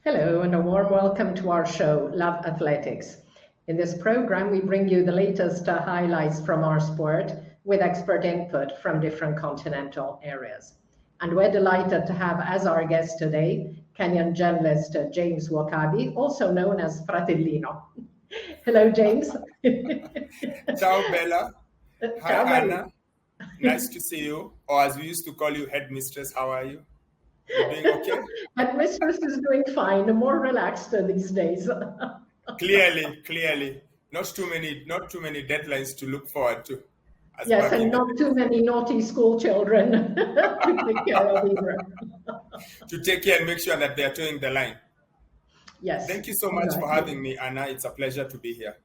Hello, and a warm welcome to our show, Love Athletics. In this program, we bring you the latest highlights from our sport with expert input from different continental areas. And we're delighted to have as our guest today, Kenyan journalist James Wokabi, also known as Fratellino. Hello, James. Ciao, Bella. Hi, Ciao, Maria. Anna. Nice to see you. Or as we used to call you, headmistress. How are you? You doing okay? Headmistress is doing fine, more relaxed these days. Clearly. Not too many deadlines to look forward to. Yes, and not too many naughty school children to take care of either. To take care and make sure that they're toeing the line. Yes. Thank you so much for having me, Anna. It's a pleasure to be here.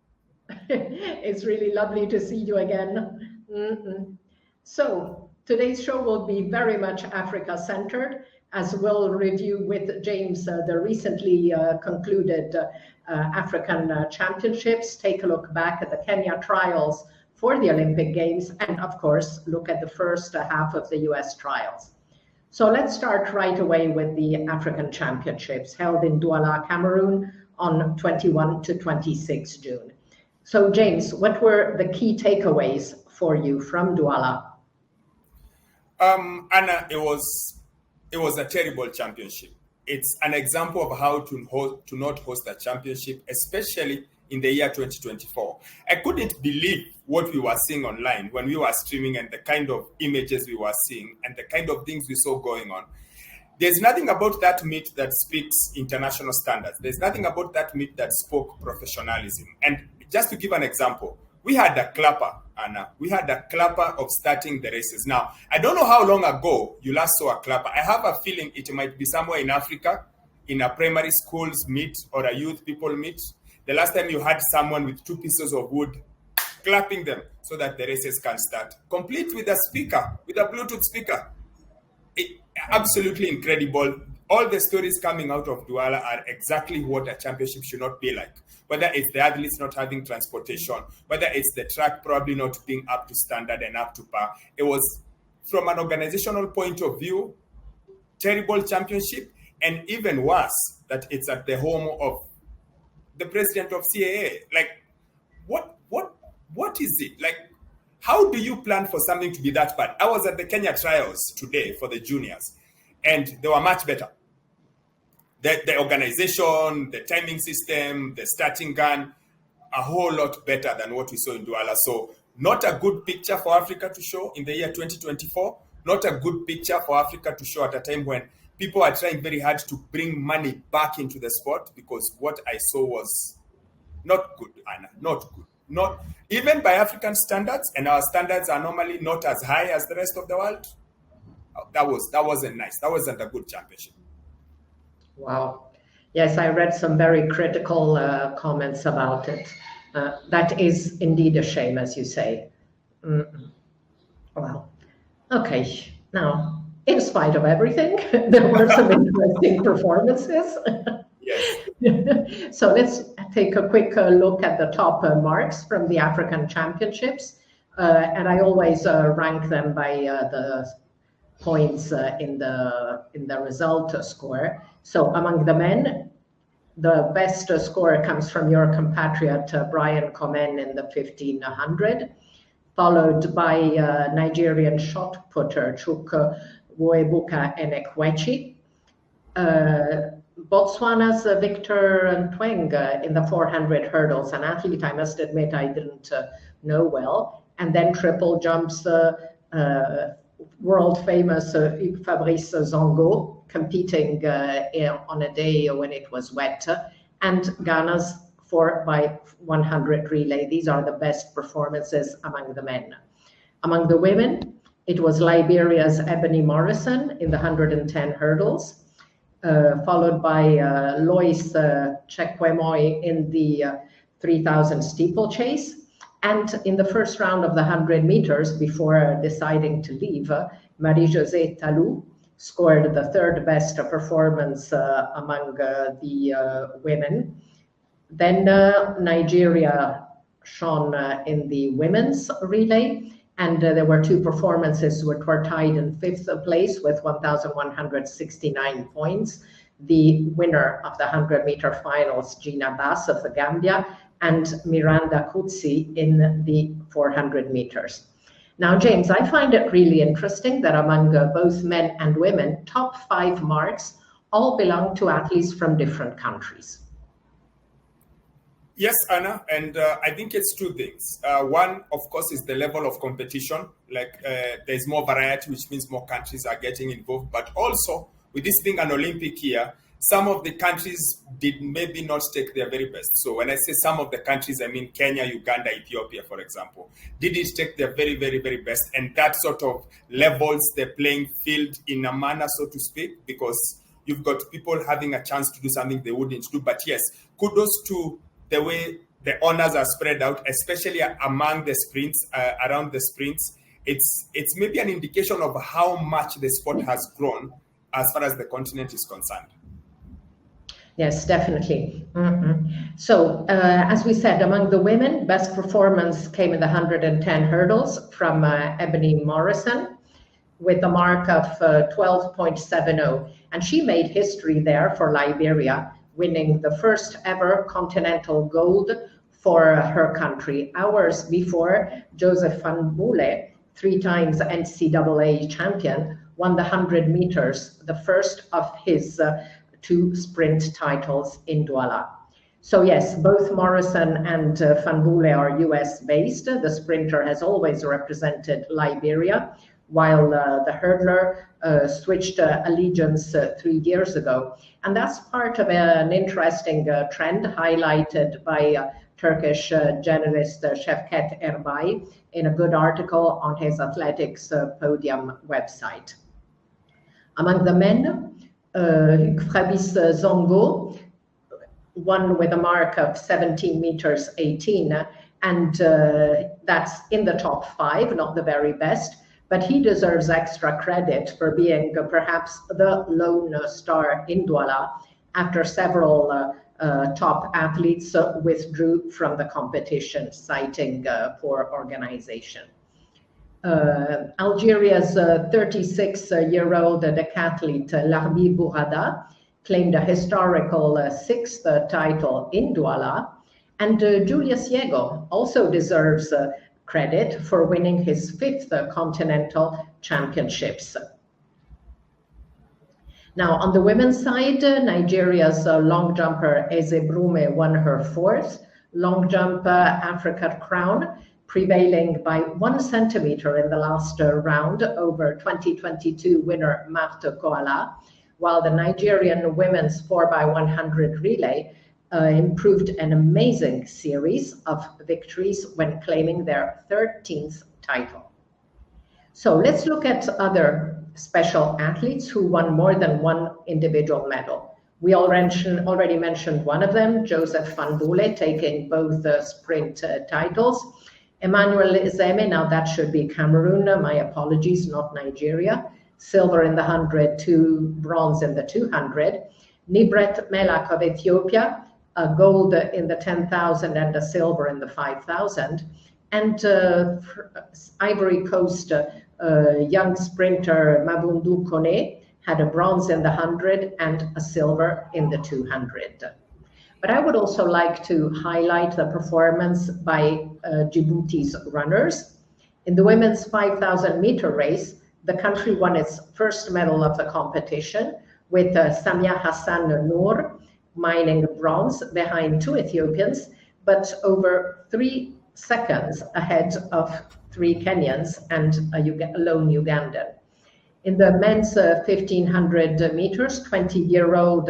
It's really lovely to see you again. So today's show will be very much Africa-centered, as we'll review with James the recently concluded African Championships, take a look back at the Kenya trials for the Olympic Games, and of course, look at the first half of the US trials. So let's start right away with the African Championships held in Douala, Cameroon on 21 to 26 June. So James, what were the key takeaways for you from Douala? Anna, it was a terrible championship. It's an example of how to not host a championship, especially in the year 2024. I couldn't believe what we were seeing online when we were streaming and the kind of images we were seeing and the kind of things we saw going on. There's nothing about that meet that speaks international standards. There's nothing about that meet that spoke professionalism. And just to give an example, we had a clapper, Anna. We had a clapper of starting the races. Now, I don't know how long ago you last saw a clapper. I have a feeling it might be somewhere in Africa, in a primary school's meet or a youth people meet. The last time you had someone with 2 pieces of wood clapping them so that the races can start, complete with a speaker, with a Bluetooth speaker. Absolutely incredible. All the stories coming out of Douala are exactly what a championship should not be like. Whether it's the athletes not having transportation, whether it's the track probably not being up to standard and up to par. It was, from an organizational point of view, terrible championship, and even worse, that it's at the home of the president of CAA. Like, what is it? Like, how do you plan for something to be that bad? I was at the Kenya trials today for the juniors, and they were much better. The organization, the timing system, the starting gun, a whole lot better than what we saw in Douala. So not a good picture for Africa to show in the year 2024, not a good picture for Africa to show at a time when people are trying very hard to bring money back into the sport, because what I saw was not good, Anna, not good. Not even by African standards, and our standards are normally not as high as the rest of the world. That wasn't nice. That wasn't a good championship. Wow. Yes, I read some very critical comments about it. That is indeed a shame, as you say. Wow. Okay. Now, in spite of everything, there were some interesting performances. Yes. So let's take a quick look at the top marks from the African Championships. And I always rank them by the points in the result score. So among the men, the best score comes from your compatriot Brian Komen in the 1500, followed by Nigerian shot putter Chuk Woebuka Enekwechi, Botswana's Victor Ntweng in the 400 hurdles, an athlete I must admit I didn't know well, and then triple jumps world famous Fabrice Zongo competing on a day when it was wet, and Ghana's 4x100 relay. These are the best performances among the men. Among the women, it was Liberia's Ebony Morrison in the 110 hurdles, followed by Lois Chekwemoy in the 3000 steeplechase. And in the first round of the 100 meters, before deciding to leave, Marie-Josée Talou scored the third best performance among the women. Then Nigeria shone in the women's relay, and there were 2 performances which were tied in 5th place with 1,169 points. the winner of the 100-meter finals, Gina Bass of the Gambia, and Miranda Kutsi in the 400 meters. Now, James, I find it really interesting that among both men and women, top 5 marks all belong to athletes from different countries. Yes, Anna, and I think it's 2 things. One, of course, is the level of competition. Like there's more variety, which means more countries are getting involved. But also, with this being an Olympic year, some of the countries did maybe not take their very best. So when I say some of the countries, I mean Kenya, Uganda, Ethiopia, for example, didn't take their very, very, very best. And that sort of levels the playing field in a manner, so to speak, because you've got people having a chance to do something they wouldn't do. But yes, kudos to the way the honors are spread out, especially among the sprints, around the sprints. It's maybe an indication of how much the sport has grown as far as the continent is concerned. Yes, definitely. So, as we said, among the women, best performance came in the 110 hurdles from Ebony Morrison with a mark of 12.70. And she made history there for Liberia, winning the first ever continental gold for her country. Hours before, Joseph Van Boele, 3 times NCAA champion, won the 100 meters, the first of his 2 sprint titles in Douala. So yes, both Morrison and Van Boele are US based. The sprinter has always represented Liberia, while the hurdler switched allegiance 3 years ago. And that's part of an interesting trend highlighted by Turkish journalist Şevket Erbay in a good article on his athletics podium website. Among the men, Fabrice Zongo won with a mark of 17 meters 18, and that's in the top 5, not the very best, but he deserves extra credit for being perhaps the lone star in Douala after several top athletes withdrew from the competition, citing poor organization. Algeria's 36-year-old decathlete Larbi Bourada claimed a historical 6th title in Douala, and Julius Yego also deserves credit for winning his 5th continental championships. Now, on the women's side, Nigeria's long jumper Eze Brume won her 4th long jump Africa crown, prevailing by 1 centimeter in the last round over 2022 winner Marthe Koala, while the Nigerian women's 4x100 relay improved an amazing series of victories when claiming their 13th title. So let's look at other special athletes who won more than 1 individual medal. We already mentioned one of them, Joseph Van Boele, taking both the sprint titles. Emmanuel Zeme, now that should be Cameroon, my apologies, not Nigeria. Silver in the 100, 2 bronze in the 200. Nibret Melak of Ethiopia, a gold in the 10,000 and a silver in the 5,000. And Ivory Coast young sprinter Mabundu Kone had a bronze in the 100 and a silver in the 200. But I would also like to highlight the performance by Djibouti's runners. In the women's 5,000 meter race, the country won its first medal of the competition with Samia Hassan Noor mining bronze behind 2 Ethiopians, but over 3 seconds ahead of 3 Kenyans and a lone Ugandan. In the men's 1,500 meters, 20-year-old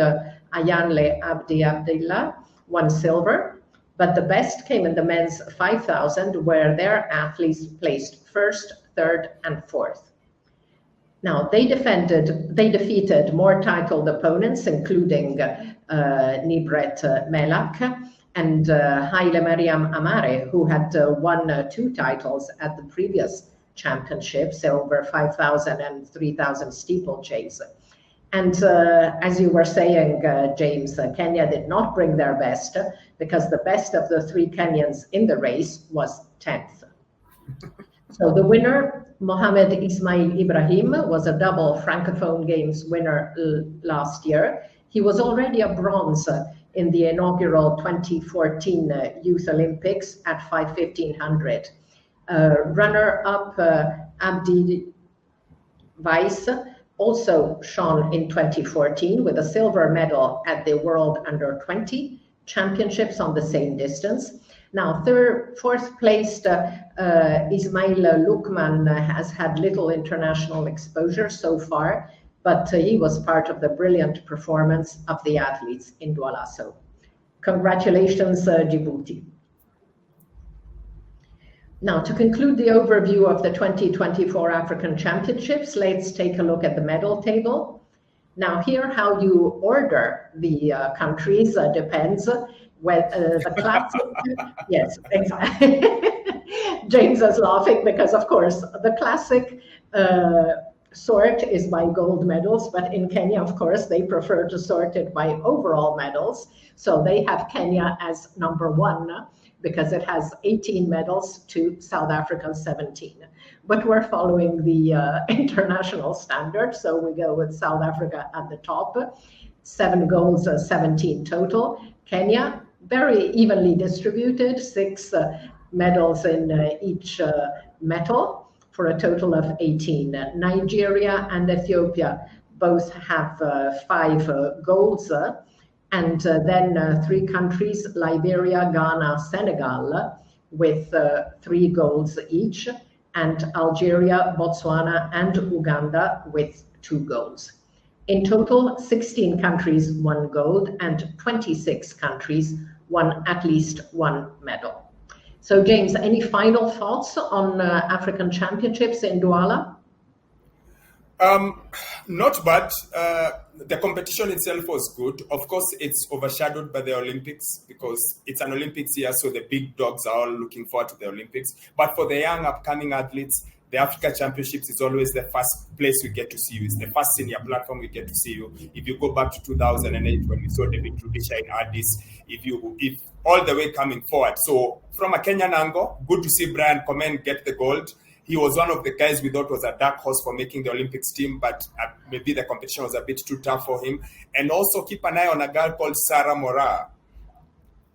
Ayanle Abdi Abdillah won silver, but the best came in the men's 5,000, where their athletes placed 1st, 3rd, and 4th. Now, they defeated more titled opponents, including Nibret Melak and Haile Mariam Amare, who had won 2 titles at the previous championships, over 5,000 and 3,000 steeplechase. And as you were saying, James, Kenya did not bring their best because the best of the 3 Kenyans in the race was 10th. So the winner, Mohamed Ismail Ibrahim, was a double Francophone Games winner last year. He was already a bronze in the inaugural 2014 Youth Olympics at 5:1500. Runner-up Abdi Weiss also shone in 2014 with a silver medal at the World Under-20 Championships on the same distance. Now, fourth placed Ismail Lukman has had little international exposure so far, but he was part of the brilliant performance of the athletes in Douala. So congratulations, Djibouti. Now, to conclude the overview of the 2024 African Championships, let's take a look at the medal table. Now, here how you order the countries depends. The classic, yes, exactly. James is laughing because, of course, the classic sort is by gold medals, but in Kenya, of course, they prefer to sort it by overall medals. So they have Kenya as number 1 because it has 18 medals to South Africa's 17. But we're following the international standard, so we go with South Africa at the top. 7 golds, 17 total. Kenya, very evenly distributed, 6 medals in each medal for a total of 18. Nigeria and Ethiopia both have 5 golds. And then 3 countries, Liberia, Ghana, Senegal, with 3 golds each, and Algeria, Botswana, and Uganda with 2 golds. In total, 16 countries won gold, and 26 countries won at least 1 medal. So, James, any final thoughts on African Championships in Douala? Not bad. The competition itself was good. Of course, it's overshadowed by the Olympics because it's an Olympics year, so the big dogs are all looking forward to the Olympics. But for the young upcoming athletes, the Africa Championships is always the first place we get to see you. It's the first senior platform we get to see you. If you go back to 2008 when we saw David Rudisha in Addis, if all the way coming forward. So from a Kenyan angle, good to see Brian Komen get the gold. He was one of the guys we thought was a dark horse for making the Olympics team, but maybe the competition was a bit too tough for him. And also keep an eye on a girl called Sarah Mora.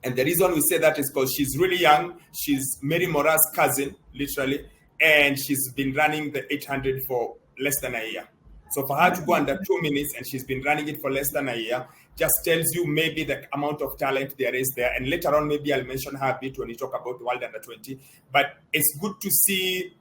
And the reason we say that is because she's really young. She's Mary Mora's cousin, literally. And she's been running the 800 for less than a year. So for her to go under 2 minutes and she's been running it for less than a year, just tells you maybe the amount of talent there is there. And later on, maybe I'll mention her a bit when we talk about the World Under 20. But it's good to see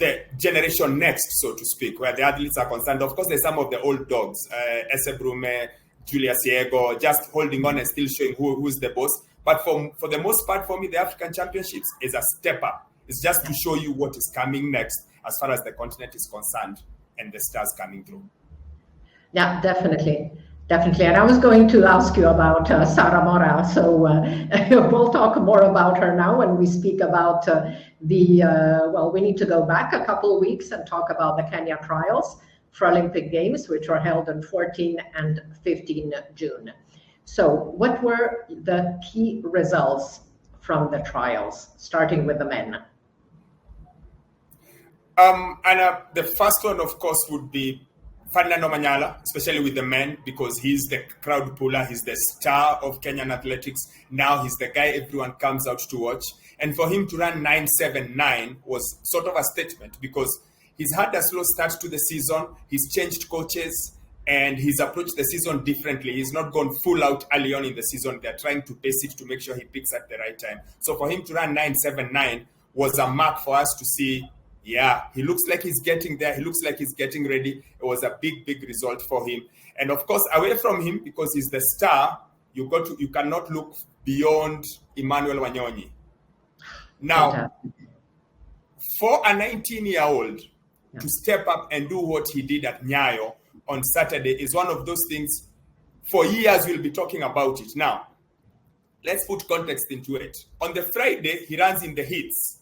the generation next, so to speak, where the athletes are concerned. Of course, there's some of the old dogs, Ese Brume, Julius Diego, just holding on and still showing who's the boss. But for the most part, for me, the African Championships is a step up. It's just to show you what is coming next as far as the continent is concerned and the stars coming through. Yeah, definitely. Definitely. And I was going to ask you about Sarah Mora. So we'll talk more about her now when we speak about we need to go back a couple of weeks and talk about the Kenya trials for Olympic Games, which were held on 14 and 15 June. So what were the key results from the trials, starting with the men? The first one, of course, would be Ferdinand Omanyala, especially with the men, because he's the crowd puller, he's the star of Kenyan athletics. Now he's the guy everyone comes out to watch. And for him to run 9.79 was sort of a statement because he's had a slow start to the season, he's changed coaches, and he's approached the season differently. He's not gone full out early on in the season. They're trying to pace it to make sure he picks at the right time. So for him to run 9.79 was a mark for us to see, yeah, he looks like he's getting there. He looks like he's getting ready. It was a big, big result for him. And of course, away from him, because he's the star, you cannot look beyond Emmanuel Wanyonyi. Now, for a 19-year-old to step up and do what he did at Nyayo on Saturday is one of those things. For years, we'll be talking about it. Now, let's put context into it. On the Friday, he runs in the heats.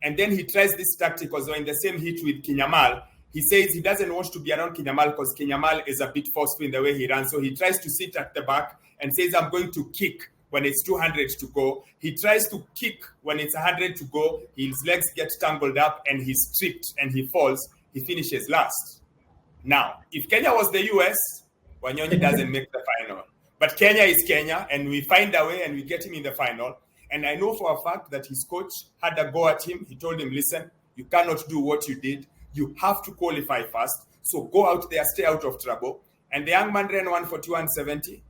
And then he tries this tactic because in the same heat with Kinyamal. He says he doesn't want to be around Kinyamal because Kinyamal is a bit forceful in the way he runs. So he tries to sit at the back and says, I'm going to kick when it's 200 to go. He tries to kick when it's 100 to go. His legs get tangled up and he's tripped and he falls. He finishes last. Now, if Kenya was the US, Wanyonyi doesn't make the final. But Kenya is Kenya, and we find a way and we get him in the final. And I know for a fact that his coach had a go at him. He told him, listen, you cannot do what you did. You have to qualify first. So go out there, stay out of trouble. And the young man ran 141.70.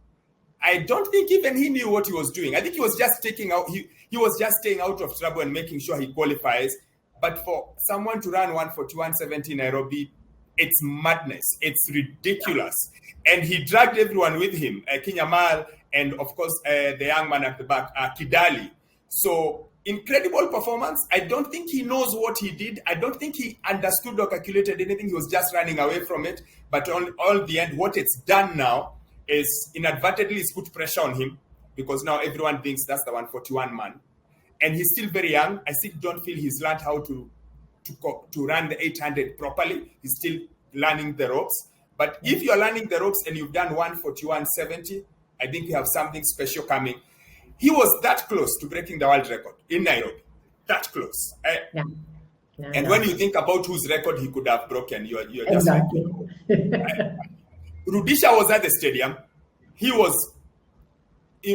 I don't think even he knew what he was doing. I think he was just taking out, he was just staying out of trouble and making sure he qualifies. But for someone to run 141.70 in Nairobi, it's madness. It's ridiculous. And he dragged everyone with him, Kinyamal, and of course, the young man at the back, Kidali. So incredible performance. I don't think he knows what he did. I don't think he understood or calculated anything. He was just running away from it. But on all the end, what it's done now is inadvertently it's put pressure on him, because now everyone thinks that's the 141 man. And he's still very young. I still don't feel he's learned how to run the 800 properly. He's still learning the ropes. But if you're learning the ropes and you've done 141.70, I think you have something special coming. He was that close to breaking the world record in Nairobi. That close. And when you think about whose record he could have broken, you're just exactly. Rudisha was at the stadium. He was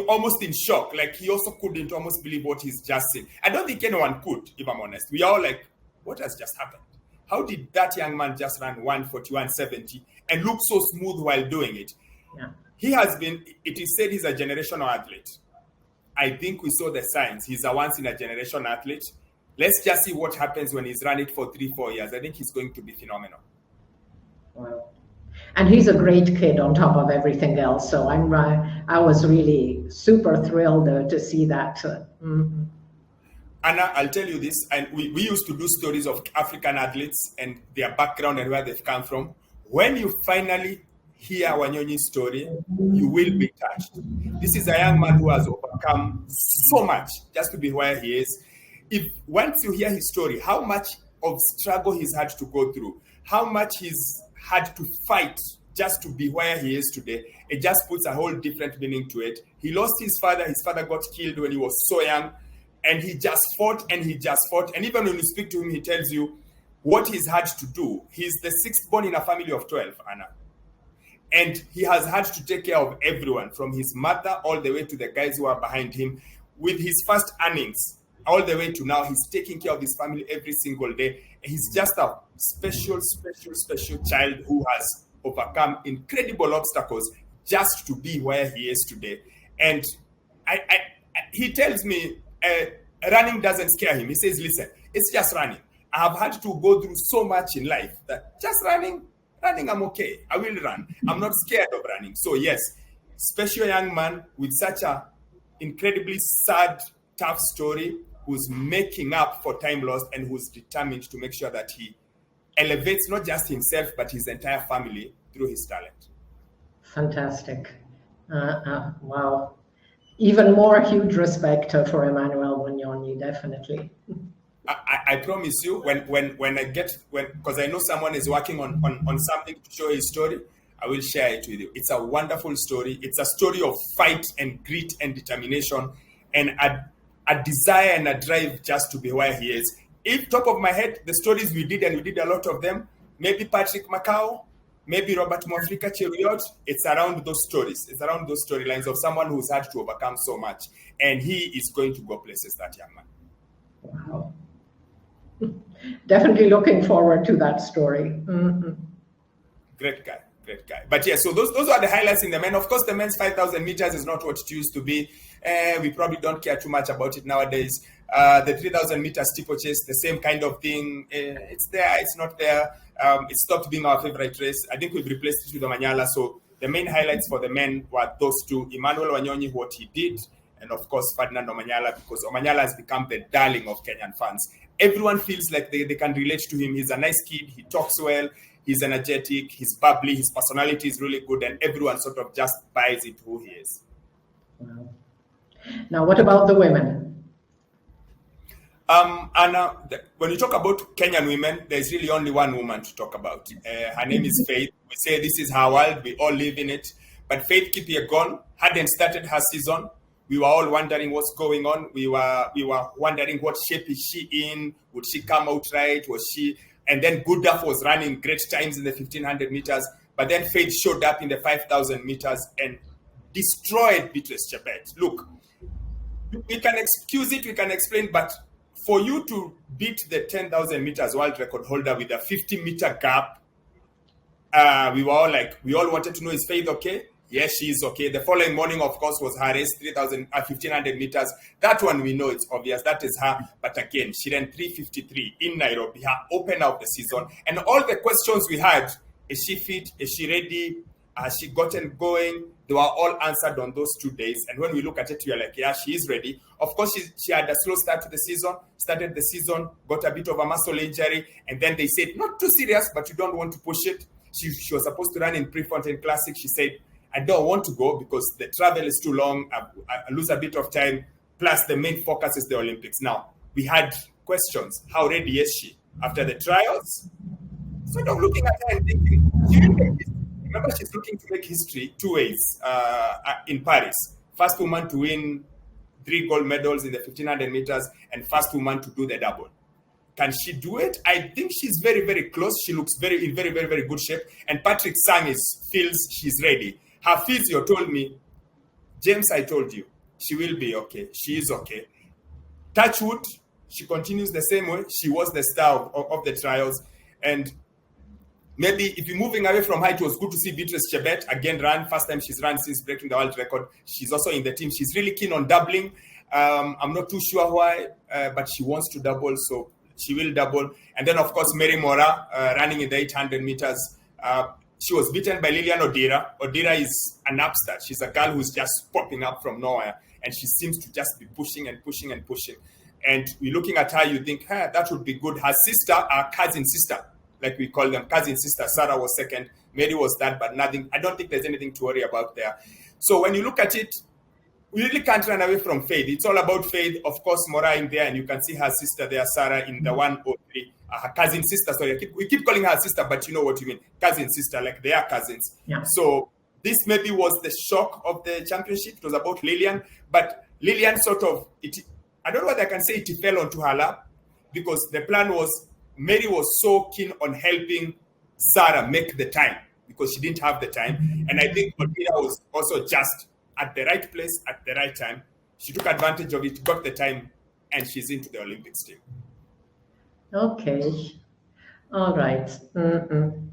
almost in shock. Like, he also couldn't almost believe what he's just seen. I don't think anyone could, if I'm honest. We are all like, what has just happened? How did that young man just run 141.70 and look so smooth while doing it? Yeah. He has been, it is said he's a generational athlete. I think we saw the signs. He's a once-in-a-generation athlete. Let's just see what happens when he's run it for 3-4 years. I think he's going to be phenomenal. Wow. And he's a great kid on top of everything else. So I was really super thrilled to see that. Anna, I'll tell you this, and we used to do stories of African athletes and their background and where they've come from. When you finally hear Wanyonyi's story, you will be touched. This is a young man who has overcome so much just to be where he is. If once you hear his story, how much of struggle he's had to go through, how much he's had to fight just to be where he is today, it just puts a whole different meaning to it. He lost his father. His father got killed when he was so young, and he just fought and he just fought. And even when you speak to him, he tells you what he's had to do. He's the sixth born in a family of 12, Anna. And he has had to take care of everyone, from his mother all the way to the guys who are behind him. With his first earnings, all the way to now, he's taking care of his family every single day. He's just a special child who has overcome incredible obstacles just to be where he is today. And he tells me running doesn't scare him. He says, listen, it's just running. I have had to go through so much in life that just running, I'm okay. I will run. I'm not scared of running. So yes, special young man with such a incredibly sad, tough story, who's making up for time lost and who's determined to make sure that he elevates not just himself, but his entire family through his talent. Fantastic. Wow. Even more huge respect for Emmanuel Wanyonyi, definitely. I promise you, when I get, because I know someone is working on something to show his story, I will share it with you. It's a wonderful story. It's a story of fight and grit and determination and a desire and a drive just to be where he is. If top of my head, the stories we did, and we did a lot of them, maybe Patrick Macau, maybe Robert Mwafrika Cheruiyot, it's around those stories. It's around those storylines of someone who's had to overcome so much. And he is going to go places, that young man. Wow. Definitely looking forward to that story. Mm-hmm. Great guy. But yeah, so those are the highlights in the men. Of course, the men's 5,000 meters is not what it used to be. We probably don't care too much about it nowadays. The 3,000 meter steeplechase, the same kind of thing. It's there, it's not there. It stopped being our favorite race. I think we've replaced it with Omanyala. So the main highlights for the men were those two: Emmanuel Wanyonyi, what he did, and of course Ferdinand Omanyala, because Omanyala has become the darling of Kenyan fans. Everyone feels like they can relate to him. He's a nice kid. He talks well. He's energetic. He's bubbly. His personality is really good, and everyone sort of just buys into who he is. Wow. Now, what about the women? Anna, when you talk about Kenyan women, there's really only one woman to talk about. Her name is Faith. We say this is her world. We all live in it. But Faith Kipyegon hadn't started her season. We were all wondering what's going on. We were wondering what shape is she in? Would she come out right? Was she? And then Goodaf was running great times in the 1,500 meters. But then Faith showed up in the 5,000 meters and destroyed Beatrice Chebet. Look, we can excuse it, we can explain, but for you to beat the 10,000 meters world record holder with a 50-meter gap, we all wanted to know, is Faith okay? Yes, she is okay. The following morning, of course, was her race, 1,500 meters. That one we know, it's obvious. That is her. But again, she ran 3:53 in Nairobi, her opener of the season. And all the questions we had, is she fit? Is she ready? Has she gotten going? They were all answered on those 2 days. And when we look at it, we are like, yeah, she is ready. Of course, she had a slow start to the season, started the season, got a bit of a muscle injury. And then they said, not too serious, but you don't want to push it. She was supposed to run in Prefontaine Classic. She said, I don't want to go because the travel is too long. I lose a bit of time. Plus, the main focus is the Olympics. Now, we had questions. How ready is she after the trials? So I'm looking at her and thinking, remember, she's looking to make history 2 ways in Paris. First woman to win 3 gold medals in the 1,500 meters and first woman to do the double. Can she do it? I think she's very, very close. She looks in very, very, very good shape. And Patrick Sang feels she's ready. Her physio told me, James, I told you, she will be okay. She is okay. Touch wood, she continues the same way. She was the star of the trials. And maybe if you're moving away from her, it was good to see Beatrice Chebet again run. First time she's run since breaking the world record. She's also in the team. She's really keen on doubling. I'm not too sure why, but she wants to double, so she will double. And then, of course, Mary Mora running in the 800 meters. She was beaten by Lilian Odira. Odira is an upstart. She's a girl who's just popping up from nowhere, and she seems to just be pushing and pushing and pushing. And we're looking at her, you think, that would be good. Her sister, our cousin sister, like we call them, cousin sister, Sarah was second, Mary was third, but nothing. I don't think there's anything to worry about there. So when you look at it, we really can't run away from Faith. It's all about Faith. Of course, Mora in there, and you can see her sister there, Sarah, in the 103. Her cousin sister, sorry, we keep calling her sister, but you know what you mean. Cousin sister, like they are cousins. Yeah. So this maybe was the shock of the championship. It was about Lilian, but Lilian I don't know what I can say, it fell onto her lap, because the plan was, Mary was so keen on helping Sarah make the time, because she didn't have the time. And I think Odira was also just at the right place at the right time. She took advantage of it, got the time, and she's into the Olympics team. Okay. All right. Mm-mm.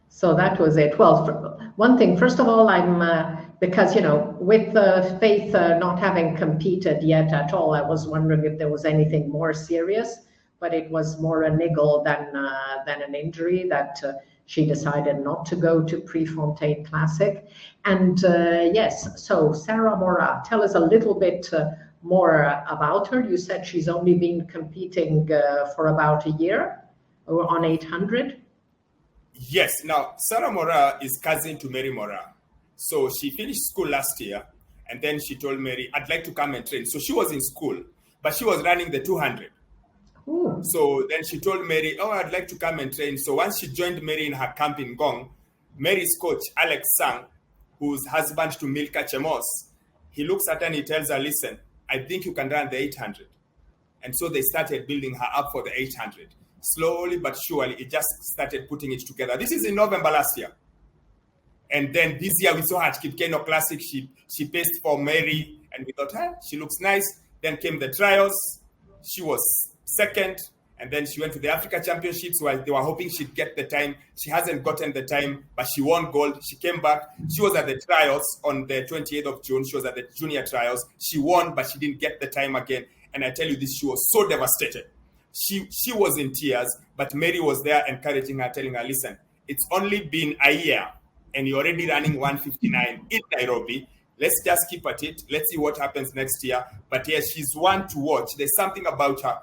So that was it. Well, one thing, first of all, because, with Faith not having competed yet at all, I was wondering if there was anything more serious, but it was more a niggle than an injury that she decided not to go to Prefontaine Classic. And yes, so Sarah Mora, tell us a little bit more about her. You said she's only been competing for about a year on 800. Yes. Now, Sarah Mora is cousin to Mary Mora. So she finished school last year, and then she told Mary, I'd like to come and train. So she was in school, but she was running the 200. Ooh. So then she told Mary, I'd like to come and train. So once she joined Mary in her camp in Gong, Mary's coach, Alex Sang, who's husband to Milka Chemos, he looks at her and he tells her, listen, I think you can run the 800. And so they started building her up for the 800. Slowly but surely, it just started putting it together. This is in November last year. And then this year we saw her at Kipkeno Classic. She paced for Mary, and we thought, she looks nice. Then came the trials. She was second. And then she went to the Africa Championships where they were hoping she'd get the time. She hasn't gotten the time, but she won gold. She came back. She was at the trials on the 28th of June. She was at the junior trials. She won, but she didn't get the time again. And I tell you this, she was so devastated. She was in tears, but Mary was there encouraging her, telling her, listen, it's only been a year and you're already running 159 in Nairobi. Let's just keep at it. Let's see what happens next year. But yes, she's one to watch. There's something about her.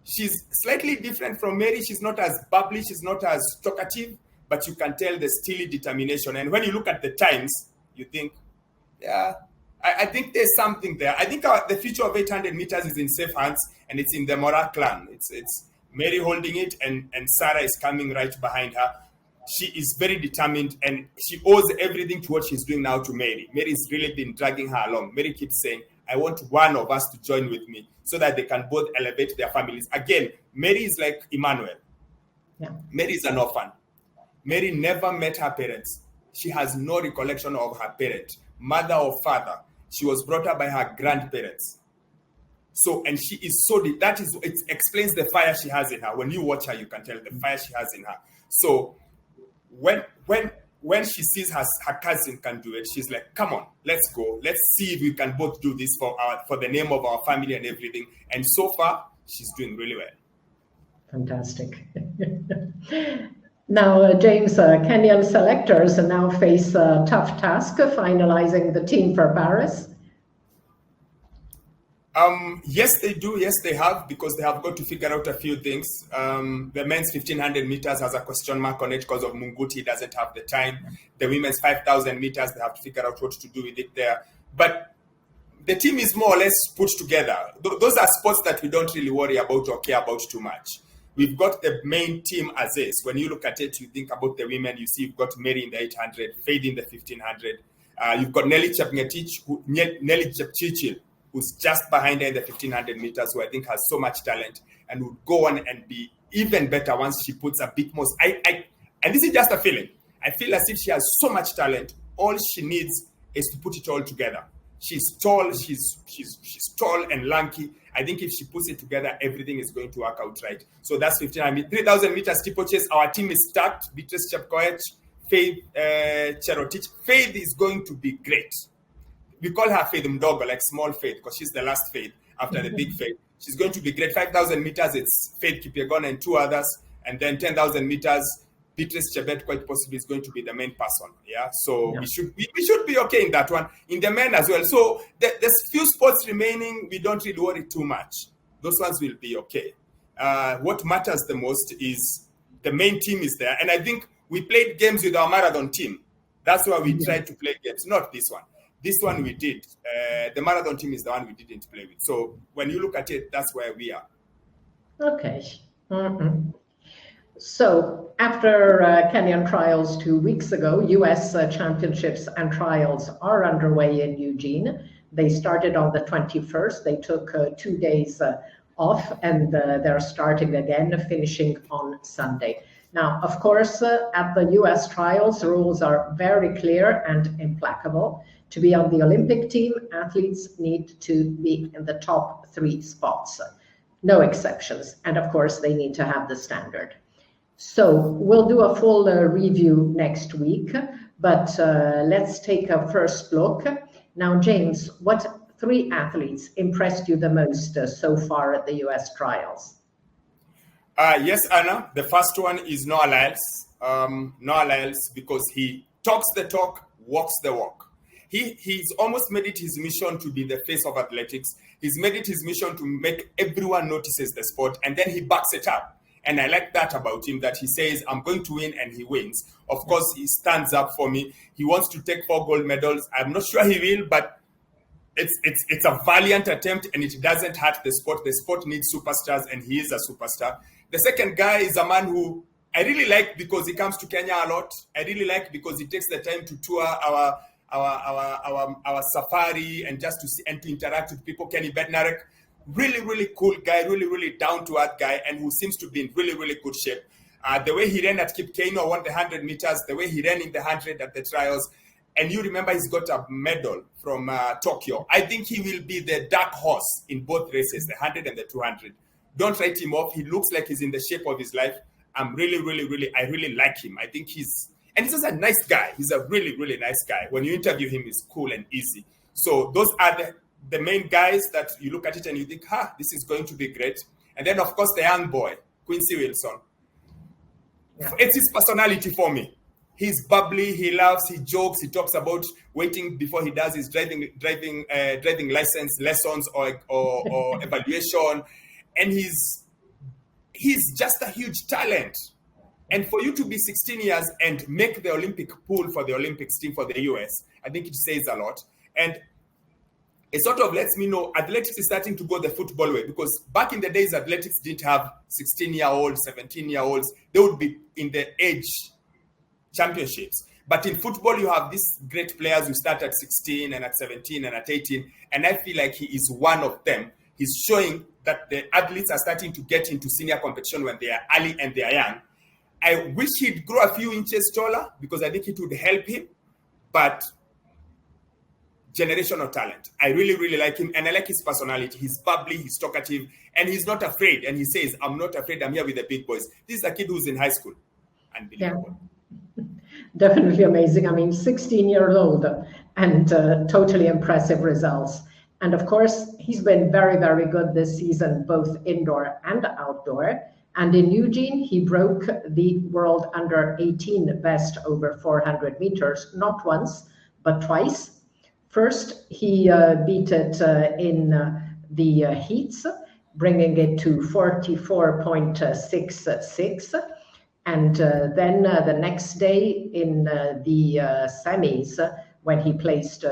She's slightly different from Mary. She's not as bubbly. She's not as talkative, but you can tell the steely determination. And when you look at the times, you think, yeah, I think there's something there. I think the future of 800 meters is in safe hands, and it's in the Mora clan. It's Mary holding it, and Sarah is coming right behind her. She is very determined, and she owes everything to what she's doing now to Mary. Mary's really been dragging her along. Mary keeps saying, I want one of us to join with me so that they can both elevate their families. Again, Mary is like Emmanuel. Yeah. Mary is an orphan. Mary never met her parents. She has no recollection of her parent, mother or father. She was brought up by her grandparents. So, and she is so deep. That is, it explains the fire she has in her. When you watch her, you can tell the fire she has in her. So, when she sees her cousin can do it, she's like, "Come on, let's go. Let's see if we can both do this for the name of our family and everything." And so far, she's doing really well. Fantastic. Now, James, Kenyan selectors now face a tough task of finalizing the team for Paris. Yes, they do. Yes, they have, because they have got to figure out a few things. The men's 1500 meters has a question mark on it because of Munguti doesn't have the time. The women's 5000 meters, they have to figure out what to do with it there. But the team is more or less put together. Those are sports that we don't really worry about or care about too much. We've got the main team as is. When you look at it, you think about the women, you see you've got Mary in the 800, Faith in the 1500. You've got Nelly Chepchirchir, who's just behind her in the 1500 meters, who I think has so much talent and would go on and be even better once she puts a bit more. And this is just a feeling. I feel as if she has so much talent. All she needs is to put it all together. She's tall, she's tall and lanky. I think if she puts it together, everything is going to work out right. So that's 1500. 3000 meters steeplechase. Our team is stacked. Beatrice Chepkoech, Faith Cherotich. Faith is going to be great. We call her Faith Mdogo, like small Faith, because she's the last Faith after the big Faith. She's going to be great. 5,000 meters, it's Faith Kipyegon and two others. And then 10,000 meters, Beatrice Chebet quite possibly is going to be the main person. Yeah, so we should be okay in that one. In the men as well. So there's few sports remaining. We don't really worry too much. Those ones will be okay. What matters the most is the main team is there. And I think we played games with our marathon team. That's why we tried to play games, not this one. This one we did. The marathon team is the one we didn't play with. So when you look at it, that's where we are. Okay. Mm-hmm. So after Kenyan trials 2 weeks ago, US championships and trials are underway in Eugene. They started on the 21st. They took 2 days off, and they're starting again, finishing on Sunday. Now, of course, at the US trials, the rules are very clear and implacable. To be on the Olympic team, athletes need to be in the top 3 spots. No exceptions. And of course, they need to have the standard. So we'll do a full review next week, but let's take a first look. Now, James, what 3 athletes impressed you the most so far at the US trials? Yes, Anna. The first one is Noah Lyles. Noah Lyles, because he talks the talk, walks the walk. He's almost made it his mission to be the face of athletics. He's made it his mission to make everyone notices the sport, and then he backs it up. And I like that about him, that he says, I'm going to win, and he wins. Of course, he stands up for me. He wants to take 4 gold medals. I'm not sure he will, but it's a valiant attempt, and it doesn't hurt the sport. The sport needs superstars, and he is a superstar. The second guy is a man who I really like because he comes to Kenya a lot. I really like because he takes the time to tour our safari and just to see and to interact with people. Kenny Bednarek. Really, really cool guy, really, really down-to-earth guy, and who seems to be in really, really good shape. The way he ran at Kipkeino, won the 100 meters, the way he ran in the 100 at the trials, and you remember he's got a medal from Tokyo. I think he will be the dark horse in both races, the 100 and the 200. Don't write him off. He looks like he's in the shape of his life. I really like him. I think he's just a nice guy. He's a really, really nice guy. When you interview him, he's cool and easy. So those are the main guys that you look at it and you think, this is going to be great. And then, of course, the young boy, Quincy Wilson. Yeah. It's his personality for me. He's bubbly, he laughs, he jokes, he talks about waiting before he does his driving license lessons or evaluation. And he's just a huge talent. And for you to be 16 years and make the Olympic pool for the Olympics team for the US, I think it says a lot. And it sort of lets me know athletics is starting to go the football way, because back in the days, athletics didn't have 16-year-olds, 17-year-olds. They would be in the age championships. But in football, you have these great players who start at 16 and at 17 and at 18. And I feel like he is one of them. He's showing that the athletes are starting to get into senior competition when they are early and they are young. I wish he'd grow a few inches taller because I think it would help him. But generational talent. I really, really like him. And I like his personality. He's bubbly, he's talkative, and he's not afraid. And he says, I'm not afraid. I'm here with the big boys. This is a kid who's in high school. Unbelievable. Yeah. Definitely amazing. I mean, 16 years old and totally impressive results. And of course, he's been very, very good this season, both indoor and outdoor. And in Eugene, he broke the world under 18 best over 400 meters, not once, but twice. First, he beat it in the heats, bringing it to 44.66. And then the next day in the semis, when he placed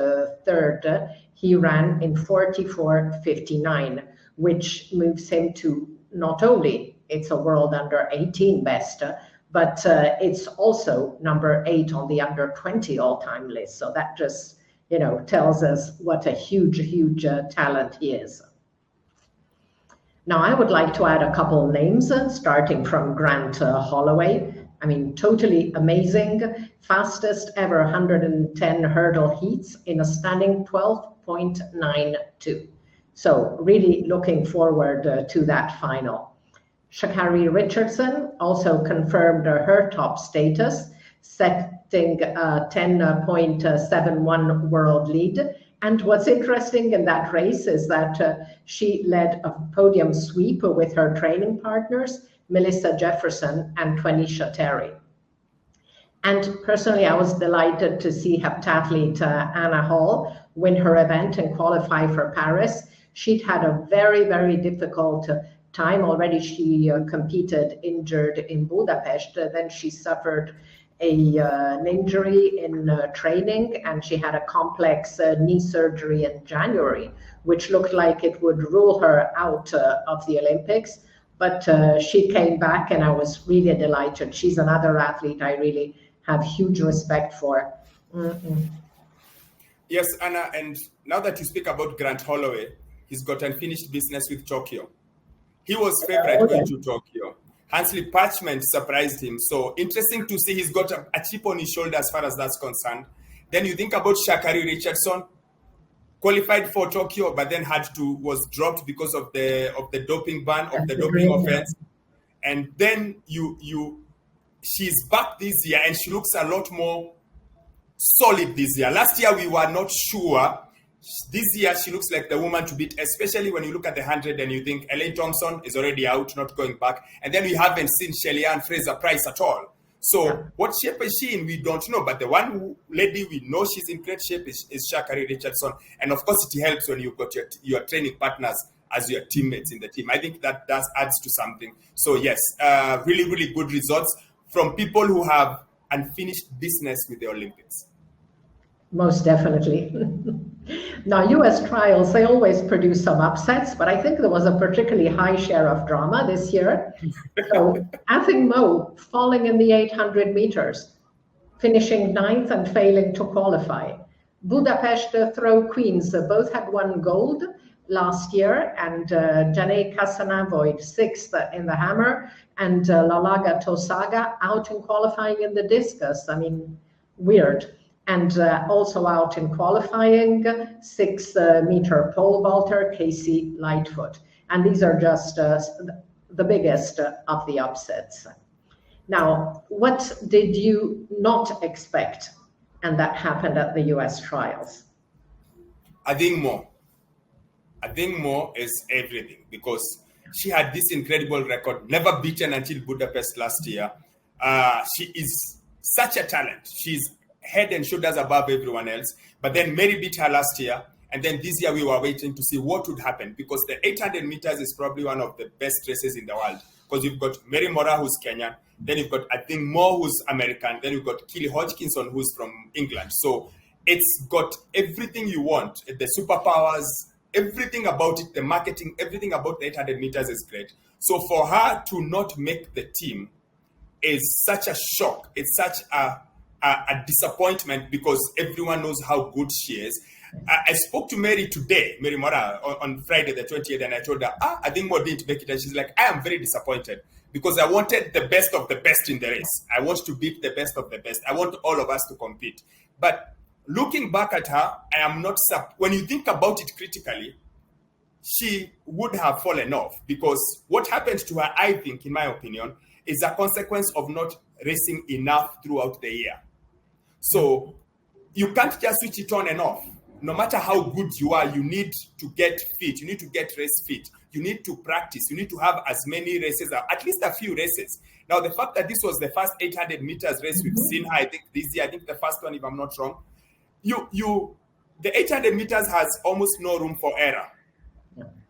third, he ran in 44.59, which moves him to not only it's a world under 18 best, but it's also number 8 on the under 20 all-time list. So that just, tells us what a huge, huge talent he is. Now, I would like to add a couple names, starting from Grant Holloway. I mean, totally amazing. Fastest ever 110 hurdle heats in a stunning 12.92. So really looking forward to that final. Sha'Carri Richardson also confirmed her top status, setting a 10.71 world lead. And what's interesting in that race is that she led a podium sweep with her training partners, Melissa Jefferson and Twanisha Terry. And personally, I was delighted to see heptathlete Anna Hall win her event and qualify for Paris. She'd had a very, very difficult time already. She competed injured in Budapest. Then she suffered an injury in training, and she had a complex knee surgery in January, which looked like it would rule her out of the Olympics. But she came back, and I was really delighted. She's another athlete I really have huge respect for. Yes, Anna, and now that you speak about Grant Holloway, he's got unfinished business with Tokyo. He was favorite going to Tokyo. Hansley Parchment surprised him. So interesting to see he's got a chip on his shoulder as far as that's concerned. Then you think about Sha'Carri Richardson, qualified for Tokyo, but then was dropped because of the doping ban, of the doping offense. And then she's back this year and she looks a lot more solid this year. Last year we were not sure. This year she looks like the woman to beat, especially when you look at the 100 and you think Elaine Thompson is already out, not going back. And then we haven't seen Shelly-Ann Fraser-Price at all. So what shape is she in? We don't know. But the one lady we know she's in great shape is Sha'Carri Richardson. And of course it helps when you've got your training partners as your teammates in the team. I think that adds to something. So yes, really, really good results from people who have unfinished business with the Olympics. Most definitely. Now, US trials, they always produce some upsets, but I think there was a particularly high share of drama this year. So, Athing Mu falling in the 800 meters, finishing 9th and failing to qualify. Budapest throw queens both had won gold last year, and Janae Casanavoid 6th in the hammer, and Lalaga Tosaga out in qualifying in the discus. I mean, weird. And also out in qualifying, 6-meter pole vaulter, Casey Lightfoot. And these are just the biggest of the upsets. Now, what did you not expect? And that happened at the US trials. Athing Mu is everything because she had this incredible record, never beaten until Budapest last year. She is such a talent. She's head and shoulders above everyone else. But then Mary beat her last year. And then this year we were waiting to see what would happen because the 800 meters is probably one of the best races in the world because you've got Mary Mora, who's Kenyan. Then you've got Athing Mu, who's American. Then you've got Keely Hodgkinson, who's from England. So it's got everything you want. The superpowers, everything about it, the marketing, everything about the 800 meters is great. So for her to not make the team is such a shock. It's such a disappointment because everyone knows how good she is. I spoke to Mary today, Mora, on Friday the 20th, and I told her, Athing Mu didn't make it. And she's like, I am very disappointed because I wanted the best of the best in the race. I want to beat the best of the best. I want all of us to compete. But looking back at her, I am not, when you think about it critically, she would have fallen off, because what happened to her, I think, in my opinion, is a consequence of not racing enough throughout the year. So you can't just switch it on and off. No matter how good you are, you need to get fit. You need to get race fit. You need to practice. You need to have as many races, at least a few races. Now, the fact that this was the first 800 meters race we've seen her, I think this year, I think the first one, if I'm not wrong, the 800 meters has almost no room for error.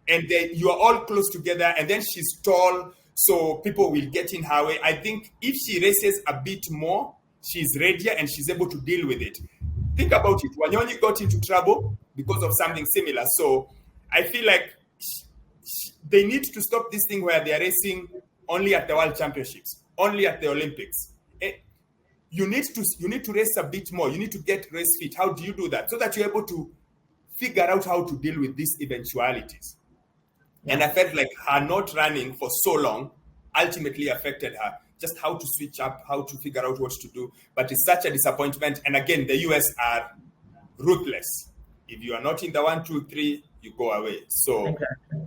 And then you are all close together, and then she's tall, so people will get in her way. I think if she races a bit more, she's readier and she's able to deal with it. Think about it. Wanyonyi got into trouble because of something similar. So I feel like they need to stop this thing where they are racing only at the World Championships, only at the Olympics. You need to race a bit more. You need to get race fit. How do you do that? So that you're able to figure out how to deal with these eventualities. Yeah. And I felt like her not running for so long ultimately affected her. Just how to switch up, how to figure out what to do. But it's such a disappointment. And again, the US are ruthless. If you are not in the 1, 2, 3, you go away. So exactly.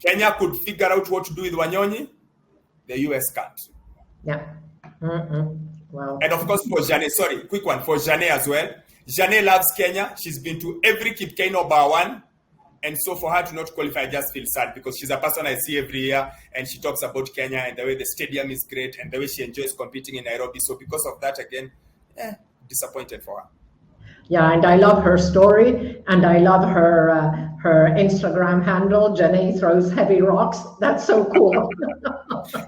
Kenya could figure out what to do with Wanyonyi. The US can't. Yeah. Wow. And of course for Jane, quick one, for Jane as well. Jane loves Kenya. She's been to every Kipkeino bar one. And so for her to not qualify, I just feel sad, because she's a person I see every year, and she talks about Kenya and the way the stadium is great and the way she enjoys competing in Nairobi. So because of that, again, disappointed for her. Yeah, and I love her story, and I love her Instagram handle, Janae Throws Heavy Rocks. That's so cool.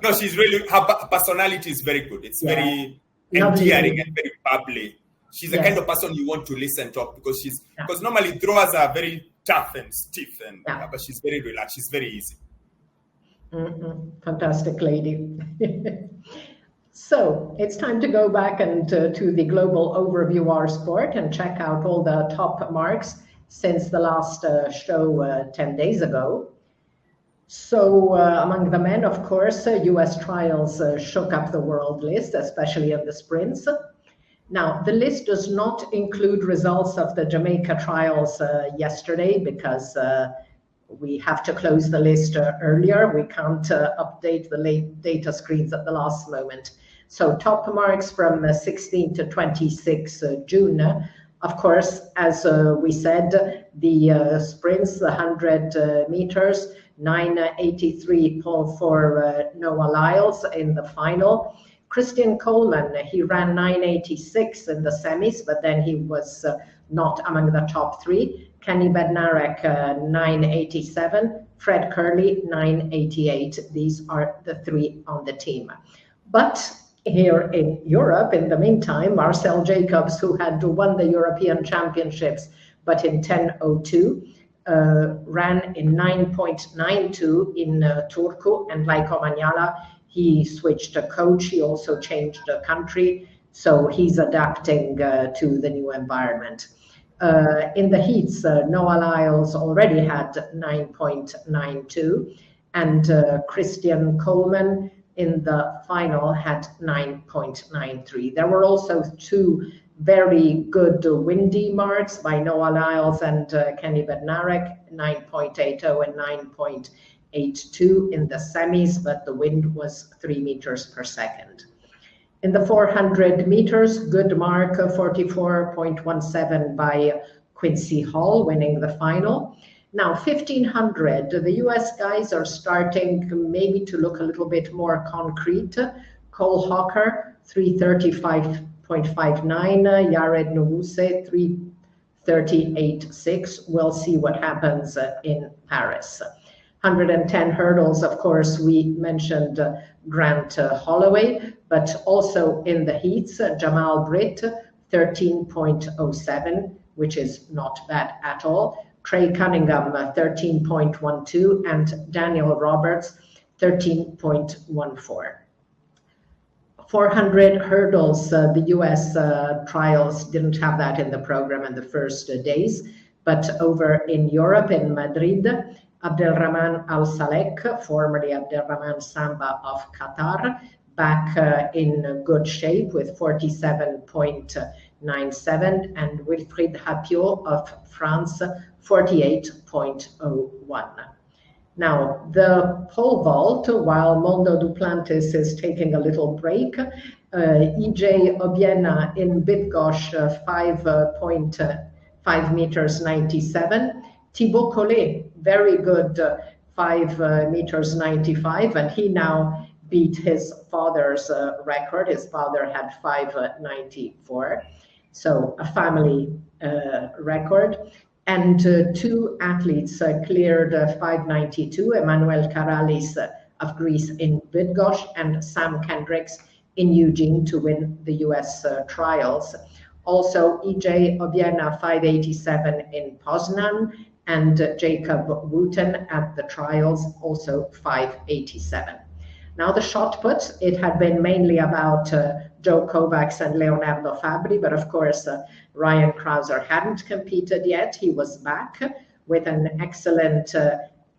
No, she's really, her personality is very good. It's very endearing and very bubbly. She's the kind of person you want to listen to, because because normally throwers are very tough and stiff, but she's very relaxed. She's very easy. Fantastic lady. So it's time to go back and to the global overview of our sport and check out all the top marks since the last show 10 days ago. So among the men, of course, US trials shook up the world list, especially in the sprints. Now, the list does not include results of the Jamaica trials yesterday, because we have to close the list earlier. We can't update the late data screens at the last moment. So top marks from 16 to 26 June. Of course, as we said, the sprints, the 100 meters, 9:83 for Noah Lyles in the final. Christian Coleman, he ran 9:86 in the semis, but then he was not among the top three. Kenny Bednarek, 9:87. Fred Curley, 9:88. These are the three on the team. But here in Europe, in the meantime, Marcel Jacobs, who had won the European Championships, but in 10:02, ran in 9.92 in Turku, and like Omanyala, he switched a coach. He also changed a country, so he's adapting to the new environment. In the heats, Noah Lyles already had 9.92, and Christian Coleman in the final had 9.93. There were also two very good windy marks by Noah Lyles and Kenny Bednarek, 9.80 and 9.82 in the semis, but the wind was 3 meters per second. In the 400 meters, good mark, 44.17 by Quincy Hall, winning the final. Now, 1500, the US guys are starting maybe to look a little bit more concrete. Cole Hawker, 335.59, Yared Nowuse, 338.6. We'll see what happens in Paris. 110 hurdles, of course, we mentioned Grant Holloway, but also in the heats, Jamal Britt, 13.07, which is not bad at all. Trey Cunningham, 13.12, and Daniel Roberts, 13.14. 400 hurdles, the US trials didn't have that in the program in the first days, but over in Europe, in Madrid, Abdelrahman Al-Salek, formerly Abdelrahman Samba of Qatar, back in good shape with 47.97, and Wilfried Hapiot of France, 48.01. Now, the pole vault, while Mondo Duplantis is taking a little break, EJ Obiena in Bydgoszcz, 5 meters 97. Thibaut Collet, very good 5 meters 95, and he now beat his father's record. His father had 5.94, so a family record. And 2 athletes cleared 5.92, Emmanuel Karalis of Greece in Bydgoszcz and Sam Kendricks in Eugene to win the US trials. Also, EJ Obiena 5.87 in Poznan, and Jacob Wooten at the trials, also 5.87. Now the shot put, it had been mainly about Joe Kovacs and Leonardo Fabri, but of course Ryan Krauser hadn't competed yet. He was back with an excellent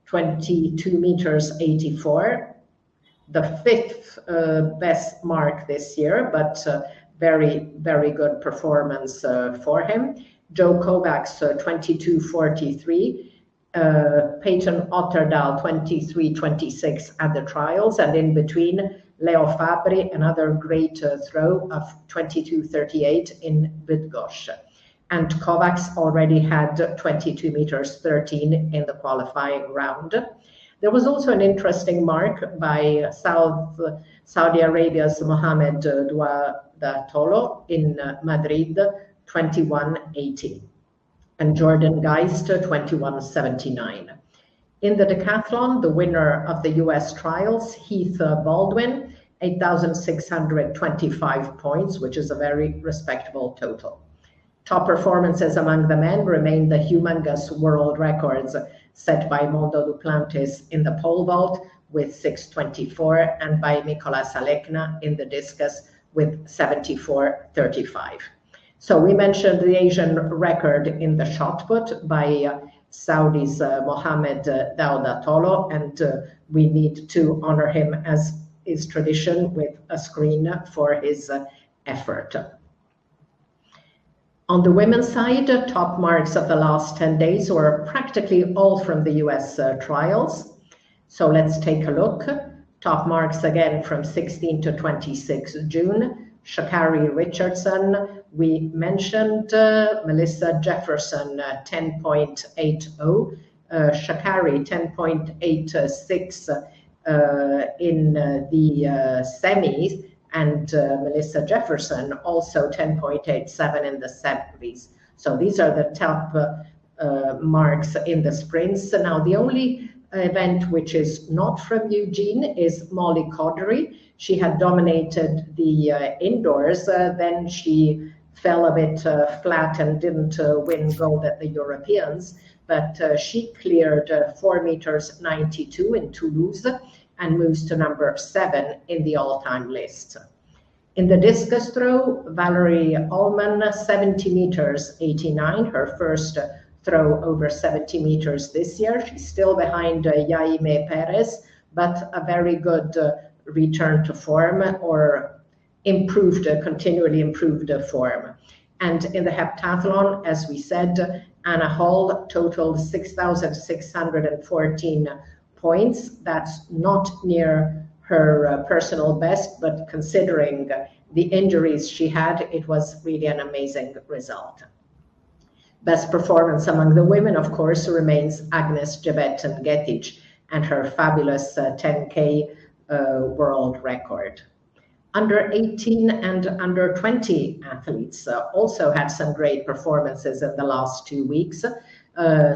22 meters 84, the 5th best mark this year, but very, very good performance for him. Joe Kovacs 22.43. Peyton Otterdal 23.26 at the trials, and in between Leo Fabri, another great throw of 22.38 in Bydgoszcz. And Kovacs already had 22 meters 13 in the qualifying round. There was also an interesting mark by Saudi Arabia's Mohamed Douadatolo in Madrid, 21.80. And Jordan Geist, 21.79. In the decathlon, the winner of the US trials, Heath Baldwin, 8,625 points, which is a very respectable total. Top performances among the men remain the humongous world records set by Mondo Duplantis in the pole vault with 6.24 and by Nicolas Alekna in the discus with 74.35. So we mentioned the Asian record in the shot put by Saudi's Mohamed Douadatolo, and we need to honor him, as is tradition, with a screen for his effort. On the women's side, top marks of the last 10 days were practically all from the US trials. So let's take a look. Top marks again from 16 to 26 June. Sha'Carri Richardson, we mentioned Melissa Jefferson, 10.80, Sha'Carri 10.86 in the semis, and Melissa Jefferson also 10.87 in the semis. So these are the top marks in the sprints. Now the only event which is not from Eugene is Molly Coddery. She had dominated the indoors, then she fell a bit flat and didn't win gold at the Europeans, but she cleared 4 meters 92 in Toulouse and moves to number 7 in the all-time list. In the discus throw, Valerie Ullman, 70 meters 89, her first throw over 70 meters this year. She's still behind Yaime Perez, but a very good return to form, or improved, continually improved form. And in the heptathlon, as we said, Anna Hall totaled 6,614 points. That's not near her personal best, but considering the injuries she had, it was really an amazing result. Best performance among the women, of course, remains Agnes Jebeten-Getich and her fabulous 10K world record. Under 18 and under 20 athletes also had some great performances in the last 2 weeks.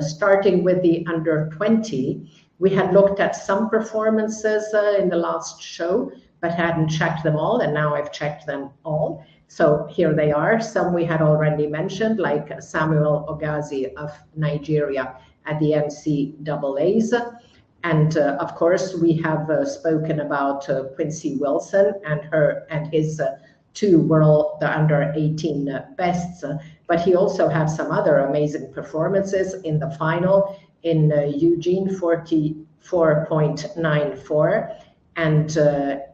Starting with the under 20, we had looked at some performances in the last show, but hadn't checked them all, and now I've checked them all. So here they are. Some we had already mentioned, like Samuel Ogazi of Nigeria at the NCAAs. And of course, we have spoken about Quincy Wilson and his 2 world under 18 bests, but he also had some other amazing performances in the final. in Eugene, 44.94. And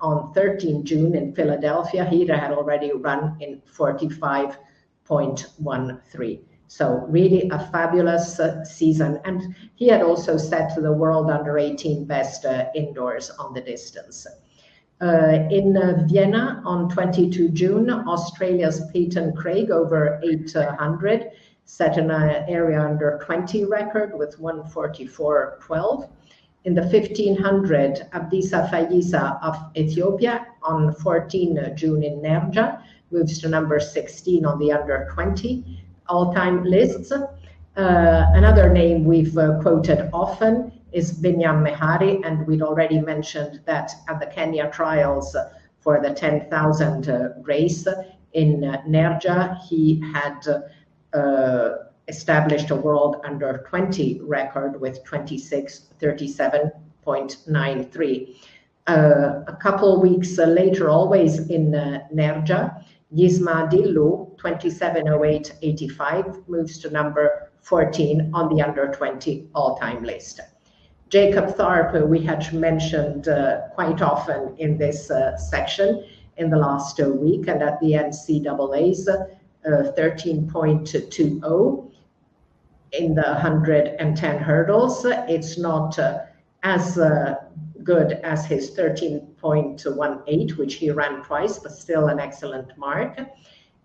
on 13 June in Philadelphia, he had already run in 45.13. So really a fabulous season. And he had also set the world under 18 best indoors on the distance. In Vienna on 22 June, Australia's Peyton Craig over 800 set an area under 20 record with 1:44.12. In the 1500, Abdissa Fayisa of Ethiopia on 14 June in Nerja moves to number 16 on the under 20 all-time lists. Another name we've quoted often is Binyam Mehari, and we'd already mentioned that at the Kenya trials for the 10,000 race in Nerja, he had established a world under 20 record with 26:37.93. A couple weeks later, always in Nerja, Yisma Dillu, 27:08.85, moves to number 14 on the under 20 all-time list. Jacob Tharpe, we had mentioned quite often in this section in the last week, and at the NCAA's 13.20 in the 110 hurdles. It's not as good as his 13.18, which he ran twice, but still an excellent mark.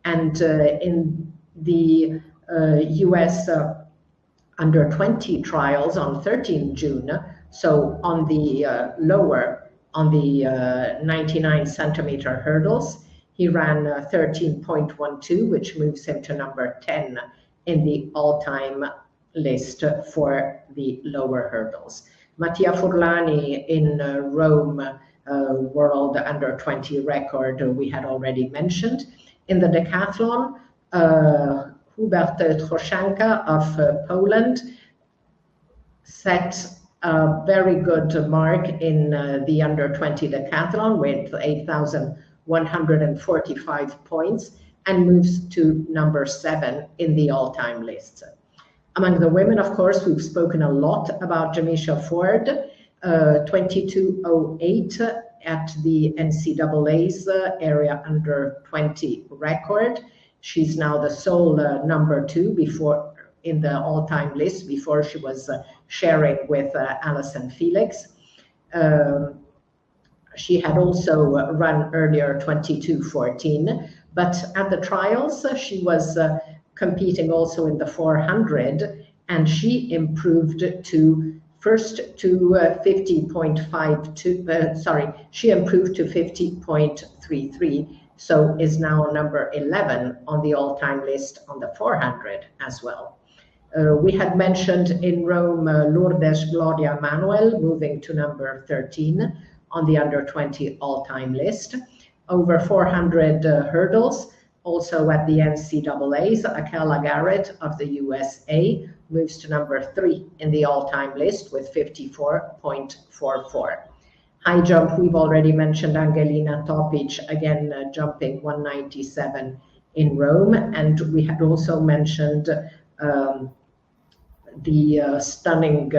And in the US under 20 trials on 13 June, so on the on the 99 centimeter hurdles, he ran 13.12, which moves him to number 10 in the all-time list for the lower hurdles. Mattia Furlani in Rome, world under 20 record, we had already mentioned. In the decathlon, Hubert Troszenka of Poland set a very good mark in the under 20 decathlon with 8,145 points and moves to number 7 in the all-time list. Among the women, of course, we've spoken a lot about Jamisha Ford, 22:08 at the NCAA's area under 20 record. She's now the sole number 2 before in the all-time list. Before she was sharing with Alison Felix. She had also run earlier 22:14, but at the trials she was competing also in the 400, and she improved to first to 50.52. She improved to 50.33. So is now number 11 on the all-time list on the 400 as well. We had mentioned in Rome Lourdes Gloria Manuel moving to number 13 on the under 20 all-time list. Over 400 hurdles, also at the NCAA's, Akela Garrett of the USA moves to number 3 in the all-time list with 54.44. High jump, we've already mentioned Angelina Topic, again jumping 197 in Rome. And we had also mentioned the stunning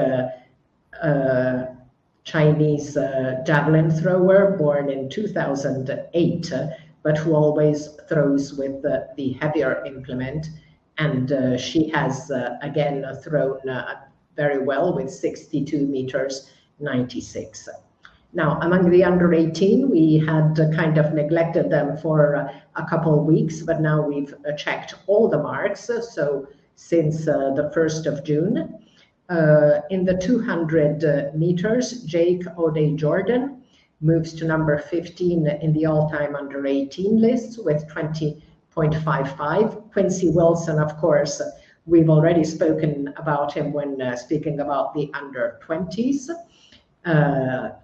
Chinese javelin thrower born in 2008, but who always throws with the heavier implement. And she has again thrown very well with 62 meters 96. Now, among the under 18, we had kind of neglected them for a couple of weeks, but now we've checked all the marks. So since the 1st of June, in the 200 meters, Jake O'Day Jordan moves to number 15 in the all-time under 18 list with 20.55. Quincy Wilson, of course, we've already spoken about him when speaking about the under 20s.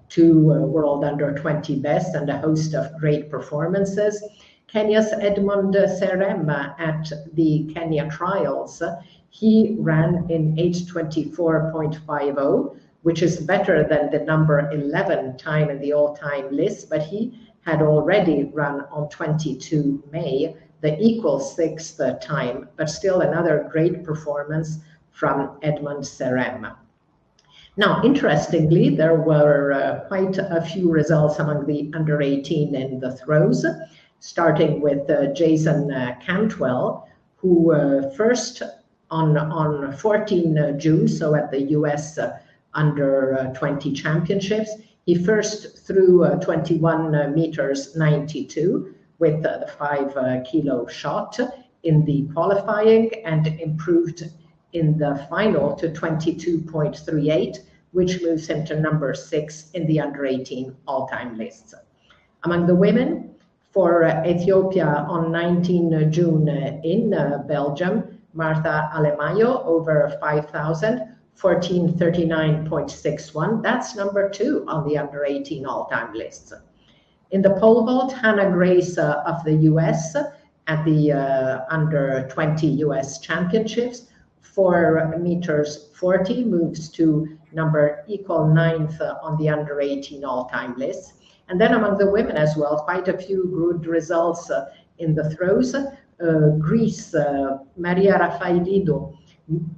2 world under 20 best and a host of great performances. Kenya's Edmund Serem at the Kenya trials, he ran in 8:24.50, which is better than the number 11 time in the all-time list, but he had already run on 22 May, the equal 6th time, but still another great performance from Edmund Serem. Now, interestingly, there were quite a few results among the under 18 in the throws, starting with Jason Cantwell, who first on 14 June, so at the US under 20 championships, he first threw 21 meters 92 with the 5 kilo shot in the qualifying and improved in the final to 22.38, which moves him to number 6 in the under 18 all-time lists. Among the women, for Ethiopia on 19 June in Belgium, Martha Alemayo over 5,000, 14:39.61. That's number 2 on the under 18 all-time lists. In the pole vault, Hannah Grace of the US at the under 20 US championships, 4 meters 40, moves to number equal 9th on the under 18 all-time list. And then among the women as well, quite a few good results in the throws. Greece, Maria Rafaelidou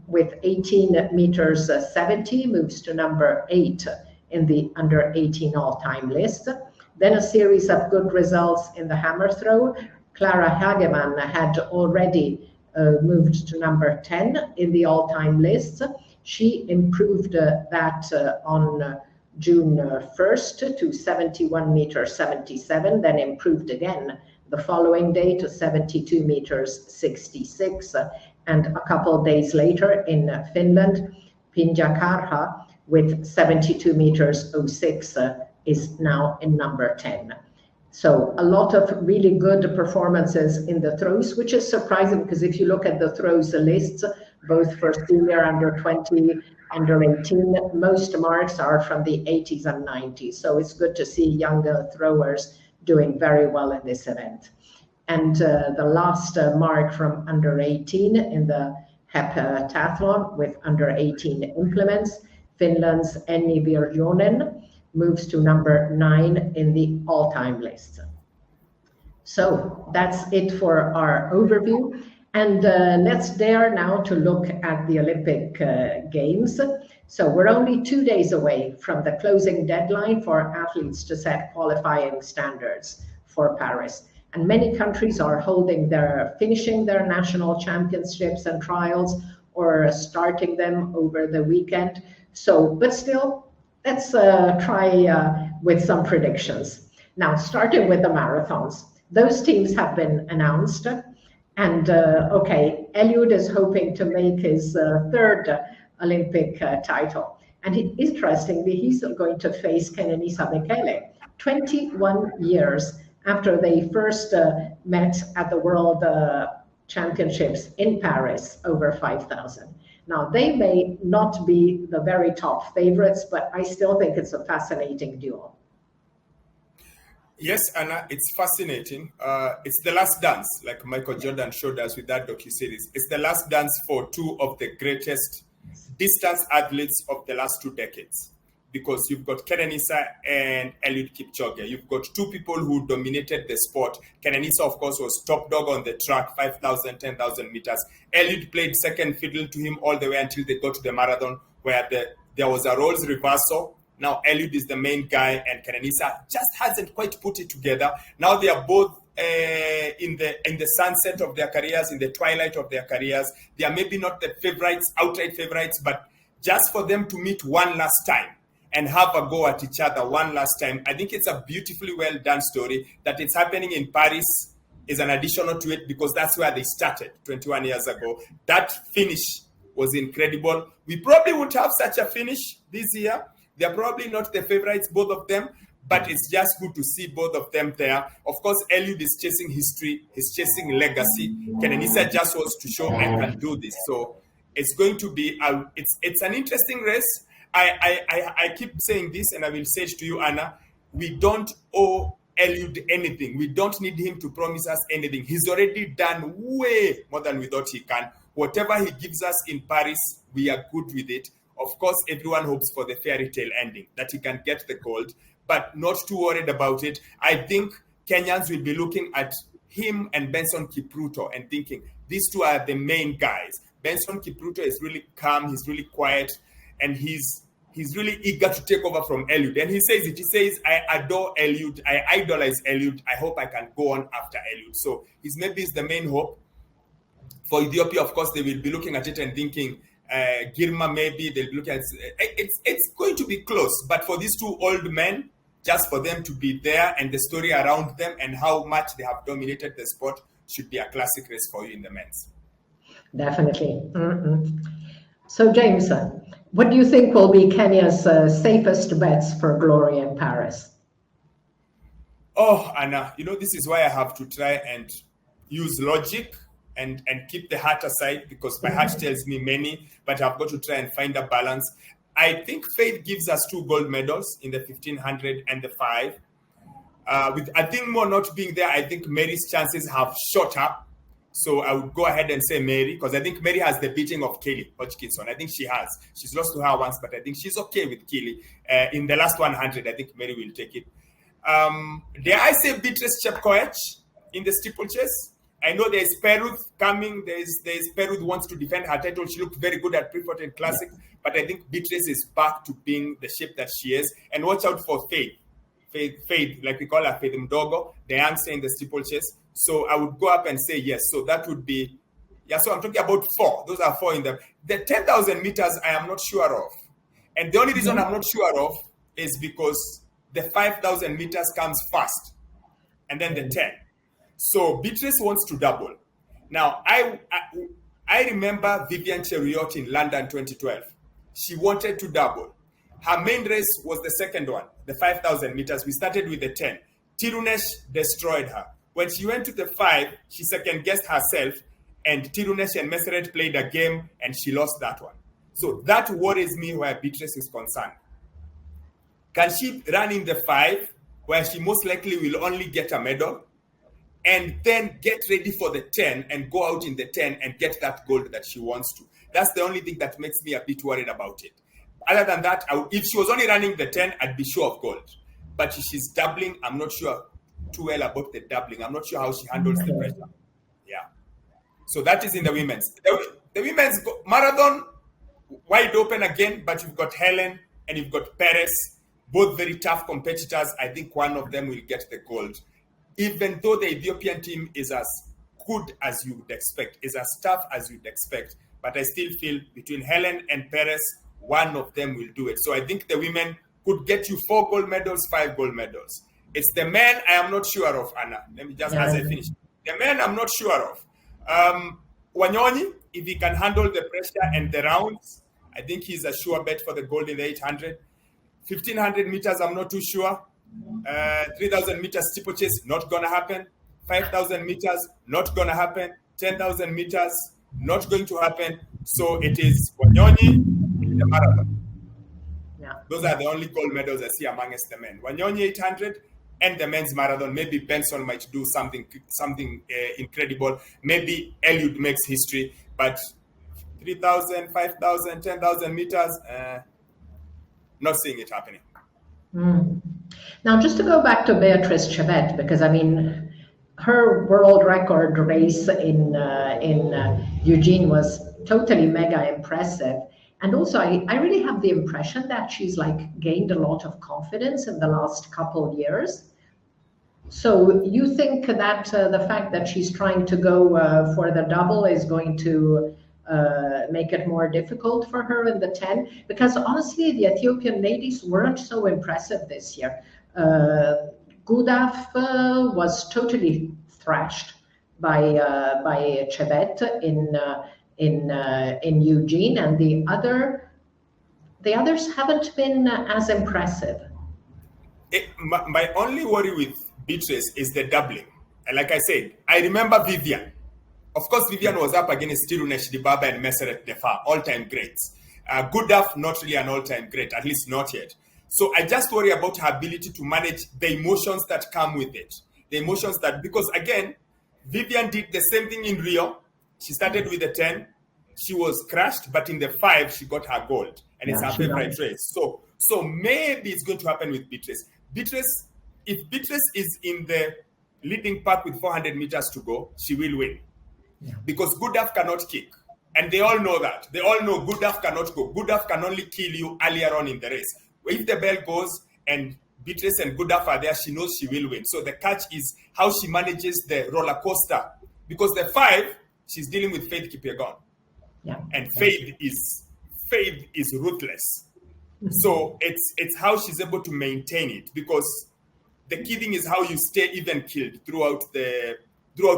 with 18 meters 70 moves to number 8 in the under 18 all-time list. Then a series of good results in the hammer throw. Clara Hagemann had already moved to number 10 in the all-time list. She improved that on June 1st to 71 meters 77, then improved again the following day to 72 meters 66. And a couple of days later in Finland, Pinja Karha with 72 meters 06 is now in number 10. So a lot of really good performances in the throws, which is surprising because if you look at the throws lists, both for senior, under 20, under 18, most marks are from the 80s and 90s. So it's good to see younger throwers doing very well in this event. And the last mark from under 18 in the heptathlon with under 18 implements, Finland's Enni Virjonen moves to number 9 in the all-time list. So that's it for our overview. And let's dare now to look at the Olympic Games. So we're only 2 days away from the closing deadline for athletes to set qualifying standards for Paris. And many countries are finishing their national championships and trials or starting them over the weekend. So, but still, let's try with some predictions. Now, starting with the marathons. Those teams have been announced. And okay, Eliud is hoping to make his 3rd Olympic title. And interestingly, he's going to face Kenenisa Bekele, 21 years after they first met at the World Championships in Paris over 5,000. Now, they may not be the very top favorites, but I still think it's a fascinating duel. Yes, Anna, it's fascinating. It's the last dance, like Michael Jordan showed us with that docuseries. It's the last dance for 2 of the greatest distance athletes of the last 2 decades. Because you've got Kenenisa and Eliud Kipchoge. You've got 2 people who dominated the sport. Kenenisa, of course, was top dog on the track, 5,000, 10,000 meters. Eliud played second fiddle to him all the way until they got to the marathon, where there was a roles reversal. Now Eliud is the main guy, and Kenenisa just hasn't quite put it together. Now they are both in the sunset of their careers, in the twilight of their careers. They are maybe not the outright favorites, but just for them to meet one last time and have a go at each other one last time. I think it's a beautifully well done story. That it's happening in Paris is an additional to it because that's where they started 21 years ago. That finish was incredible. We probably won't have such a finish this year. They're probably not the favorites, both of them, but it's just good to see both of them there. Of course, Eliud is chasing history. He's chasing legacy. Kenenisa just wants to show I can do this. So it's going to be, it's an interesting race. I keep saying this, and I will say it to you, Anna. We don't owe Eliud anything. We don't need him to promise us anything. He's already done way more than we thought he can. Whatever he gives us in Paris, we are good with it. Of course, everyone hopes for the fairy tale ending, that he can get the gold, but not too worried about it. I think Kenyans will be looking at him and Benson Kipruto and thinking, these 2 are the main guys. Benson Kipruto is really calm, he's really quiet, and he's he's really eager to take over from Eliud. And he says it. He says, I adore Eliud. I idolize Eliud. I hope I can go on after Eliud. So maybe it's the main hope. For Ethiopia, of course, they will be looking at it and thinking, Girma, maybe they'll be looking at it. It's going to be close. But for these two old men, just for them to be there and the story around them and how much they have dominated the sport should be a classic race for you in the men's. Definitely. Mm-hmm. So, James, what do you think will be Kenya's safest bets for glory in Paris? Oh, Anna, this is why I have to try and use logic and keep the heart aside, because my heart tells me many, but I've got to try and find a balance. I think Faith gives us 2 gold medals in the 1500 and the 5. With I think more not being there, I think Mary's chances have shot up. So I would go ahead and say Mary, because I think Mary has the beating of Kelly Hodgkinson. I think she has. She's lost to her once, but I think she's okay with Kelly. In the last 100, I think Mary will take it. Dare I say Beatrice Chepkoech in the steeplechase? I know there's Peruth coming. There's Peruth wants to defend her title. She looked very good at Prefontaine Classic, but I think Beatrice is back to being the shape that she is. And watch out for Faith, like we call her, Faith Mdogo, the youngster in the steeplechase. So I would go up and say yes. So that would be, so I'm talking about 4. Those are 4 in the 10,000 meters I am not sure of. And the only reason I'm not sure of is because the 5,000 meters comes first and then the 10. So Beatrice wants to double. Now, I remember Vivian Cheruiyot in London 2012. She wanted to double. Her main race was the second one, the 5,000 meters. We started with the 10. Tirunesh destroyed her. When she went to the 5, she second-guessed herself, and Tirunesh and Meseret played a game, and she lost that one. So that worries me where Beatrice is concerned. Can she run in the 5, where she most likely will only get a medal, and then get ready for the 10 and go out in the 10 and get that gold that she wants to? That's the only thing that makes me a bit worried about it. Other than that, if she was only running the 10, I'd be sure of gold. But if she's doubling, I'm not sure too well about the doubling. I'm not sure how she handles the pressure. Yeah. So that is in the women's. The women's marathon, wide open again, but you've got Helen and you've got Perez, both very tough competitors. I think one of them will get the gold. Even though the Ethiopian team is as good as you would expect, is as tough as you'd expect, but I still feel between Helen and Perez, one of them will do it. So I think the women could get you 4 gold medals, 5 gold medals. It's the men I am not sure of, Anna. Let me just, as I finish. The men I'm not sure of. Wanyonyi, if he can handle the pressure and the rounds, I think he's a sure bet for the gold in the 800. 1,500 meters, I'm not too sure. 3,000 meters steeplechase, not going to happen. 5,000 meters, not going to happen. 10,000 meters, not going to happen. So it is Wanyonyi in the marathon. Yeah. Those are the only gold medals I see amongst the men. Wanyonyi 800 and the men's marathon. Maybe Benson might do something incredible. Maybe Eliud makes history. But 3,000, 5,000, 10,000 meters, not seeing it happening. Now, just to go back to Beatrice Chebet, because I mean, her world record race in Eugene was totally mega impressive. And also, I really have the impression that she's gained a lot of confidence in the last couple of years. So you think that the fact that she's trying to go for the double is going to make it more difficult for her in the 10? Because honestly, the Ethiopian ladies weren't so impressive this year. Gudaf was totally thrashed by Chebet in Eugene, and the others haven't been as impressive. My only worry with Beatrice is the doubling. And like I said, I remember Vivian. Of course, Vivian was up against Tirunesh Dibaba and Meseret Defa, all-time greats. Gudaf, not really an all-time great, at least not yet. So I just worry about her ability to manage the emotions that come with it. The emotions that, because again, Vivian did the same thing in Rio. She started with the 10. She was crushed, but in the 5, she got her gold. And it's her favorite race. So maybe it's going to happen with Beatrice. If Beatrice is in the leading pack with 400 meters to go, she will win. Yeah. Because Gudaf cannot kick. And they all know that. They all know Goodaf cannot go. Goodaf can only kill you earlier on in the race. If the bell goes and Beatrice and Goodaf are there, she knows she will win. So the catch is how she manages the roller coaster. Because the 5, she's dealing with Faith Kipyegon. Yeah. And Faith is ruthless. So it's how she's able to maintain it, because the key thing is how you stay even killed throughout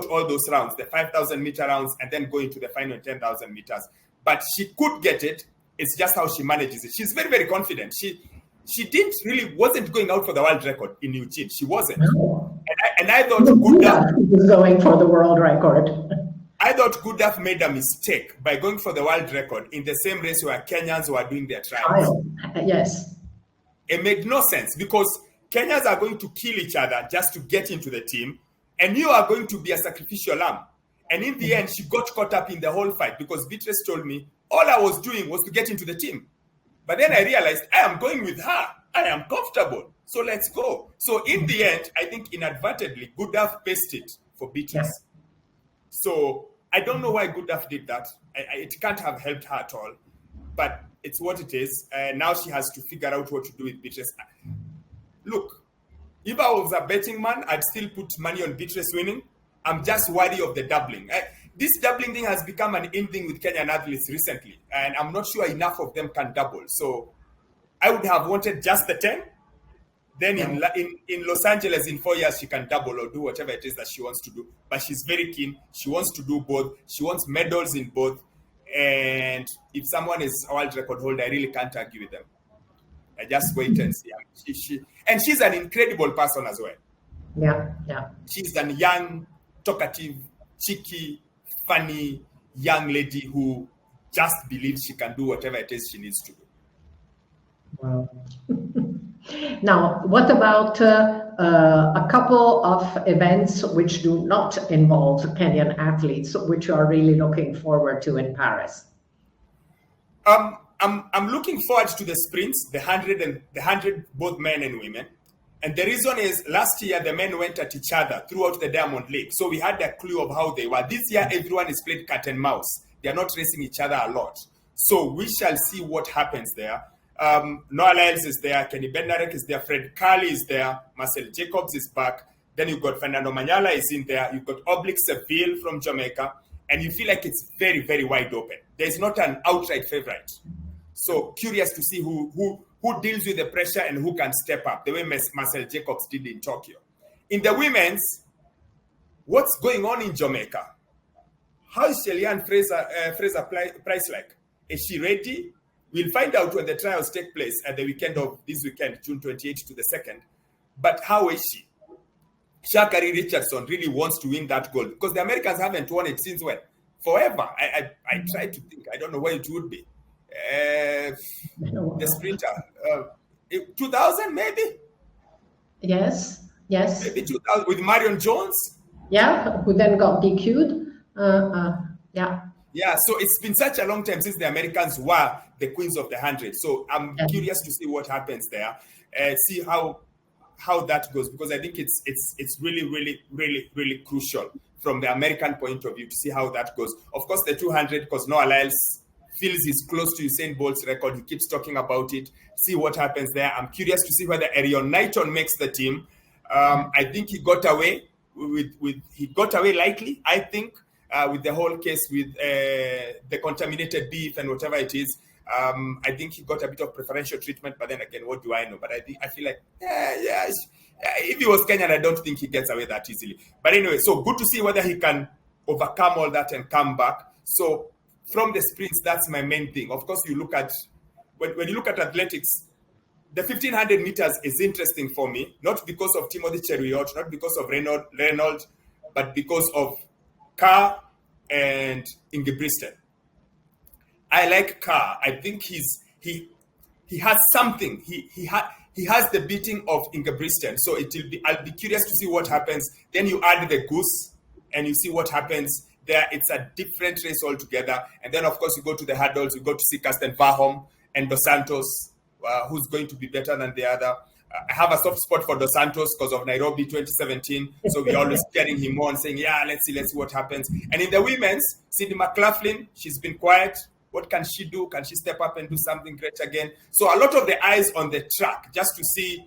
all those rounds, the 5,000 meter rounds, and then go into the final 10,000 meters. But she could get it. It's just how she manages it. She's very, very confident. She wasn't going out for the world record in Eugene. She wasn't. No. And I thought Goodaf was going for the world record. I thought Goodaf made a mistake by going for the world record in the same race where Kenyans were doing their trials. Yes. It made no sense, because Kenyans are going to kill each other just to get into the team, and you are going to be a sacrificial lamb. And in the end, she got caught up in the whole fight, because Beatrice told me all I was doing was to get into the team. But then I realized I am going with her. I am comfortable. So let's go. So in the end, I think inadvertently, Goodaf paced it for Beatrice. Yeah. So I don't know why Goodaf did that. It can't have helped her at all. But it's what it is. Now she has to figure out what to do with Beatrice. Look, if I was a betting man, I'd still put money on Beatrice winning. I'm just worried of the doubling. This doubling thing has become an in thing with Kenyan athletes recently, and I'm not sure enough of them can double. So I would have wanted just the 10. Then in Los Angeles, in 4 years, she can double or do whatever it is that she wants to do. But she's very keen. She wants to do both. She wants medals in both. And if someone is a world record holder, I really can't argue with them. I just wait and see. And she's an incredible person as well. Yeah. She's a young, talkative, cheeky, funny young lady who just believes she can do whatever it is she needs to do. Wow. Now, what about a couple of events which do not involve Kenyan athletes, which you are really looking forward to in Paris? I'm looking forward to the sprints, the 100, both men and women. And the reason is last year, the men went at each other throughout the Diamond League. So we had a clue of how they were. This year, everyone is played cat and mouse. They are not racing each other a lot. So we shall see what happens there. Noah Lyles is there. Kenny Bednarek is there. Fred Curley is there. Marcel Jacobs is back. Then you've got Fernando Manyala is in there. You've got Oblique Seville from Jamaica. And you feel like it's very, very wide open. There's not an outright favorite. So curious to see who deals with the pressure and who can step up, the way Marcel Jacobs did in Tokyo. In the women's, what's going on in Jamaica? How is Shellyanne Fraser Price like? Is she ready? We'll find out when the trials take place at the weekend of this weekend, June 28th to the 2nd. But how is she? Sha'Carri Richardson really wants to win that gold, because the Americans haven't won it since when? Forever. I try to think. I don't know where it would be. The sprinter. 2000 maybe? Yes. Maybe 2000 with Marion Jones? Yeah, who then got DQ'd. Yeah, so it's been such a long time since the Americans were the queens of the 100. So I'm curious to see what happens there, see how that goes, because I think it's really, really, really, really crucial from the American point of view to see how that goes. Of course, the 200, because Noah Lyles feels he's close to Usain Bolt's record. He keeps talking about it. See what happens there. I'm curious to see whether Erion Knighton makes the team. I think he got away lightly, I think, with the whole case with the contaminated beef and whatever it is. I think he got a bit of preferential treatment, but then again, what do I know? But I feel like, if he was Kenyan, I don't think he gets away that easily. But anyway, so good to see whether he can overcome all that and come back. So from the sprints, that's my main thing. Of course, you look at, when you look at athletics, the 1500 meters is interesting for me, not because of Timothy Cheruiyot, not because of Reynolds, but because of Carr and Ingebrigtsen. I like Carr. I think he has something. He has the beating of Ingebrigtsen. So I'll be curious to see what happens. Then you add the goose and you see what happens there. It's a different race altogether. And then of course you go to the hurdles. You go to see Karsten Warholm and Dos Santos, who's going to be better than the other. I have a soft spot for Dos Santos because of Nairobi 2017. So we're always cheering him on, saying, yeah, let's see what happens. And in the women's, Cindy McLaughlin, she's been quiet. What can she do? Can she step up and do something great again? So a lot of the eyes on the track just to see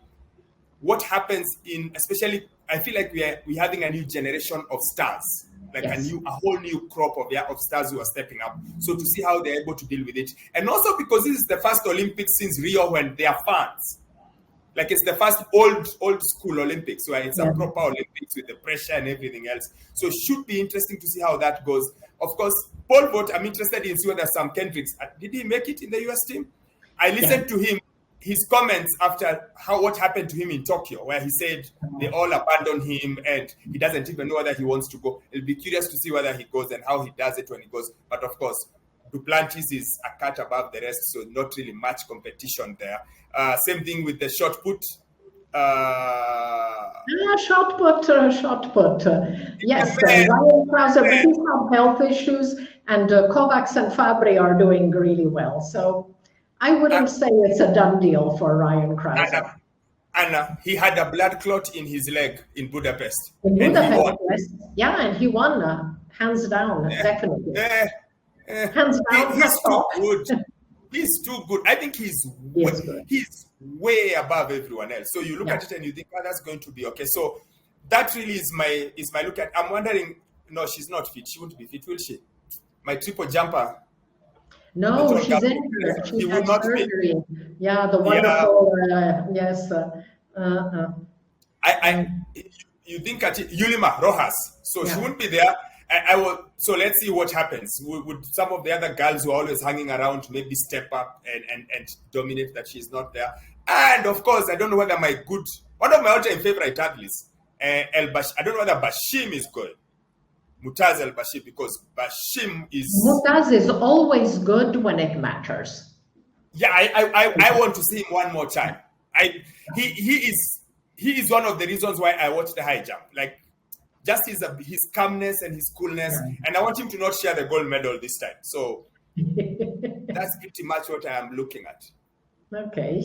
what happens especially, I feel like we're having a new generation of stars, like yes. a whole new crop of stars who are stepping up. So to see how they're able to deal with it. And also because this is the first Olympics since Rio when they are fans. Like it's the first old school Olympics where it's a proper Olympics with the pressure and everything else. So it should be interesting to see how that goes. Of course, Paul Vogt, I'm interested in see whether Sam Kendricks, did he make it in the US team? I listened to him, his comments after what happened to him in Tokyo, where he said they all abandoned him and he doesn't even know whether he wants to go. I'll be curious to see whether he goes and how he does it when he goes. But of course, Duplantis is a cut above the rest, so not really much competition there. Same thing with the shot put. Shot put. Yes, Ryan Krauser, but he's had health issues, and Kovacs and Fabry are doing really well. So I wouldn't say it's a done deal for Ryan Krauser. Anna, he had a blood clot in his leg in Budapest. In Budapest, yes. And he won, hands down, definitely. Hands down. He's too good. He's too good. I think he's way above everyone else. So you look at it and you think, that's going to be okay. So that really is my look at. I'm wondering. No, she's not fit. She won't be fit, will she? My triple jumper. No, she's injured. She had surgery. Yeah, the wonderful. Yes. You think at Yulima Rojas. So she won't be there. I will. So let's see what happens. Would some of the other girls who are always hanging around maybe step up and dominate that she's not there? And of course, I don't know whether one of my all-time favorite athletes, I don't know whether Bashim is good. Mutaz El-Bashir, because Bashim is... Mutaz is always good when it matters. Yeah, I want to see him one more time. He is one of the reasons why I watched the high jump. Like, just his calmness and his coolness. And I want him to not share the gold medal this time. So that's pretty much what I am looking at. Okay.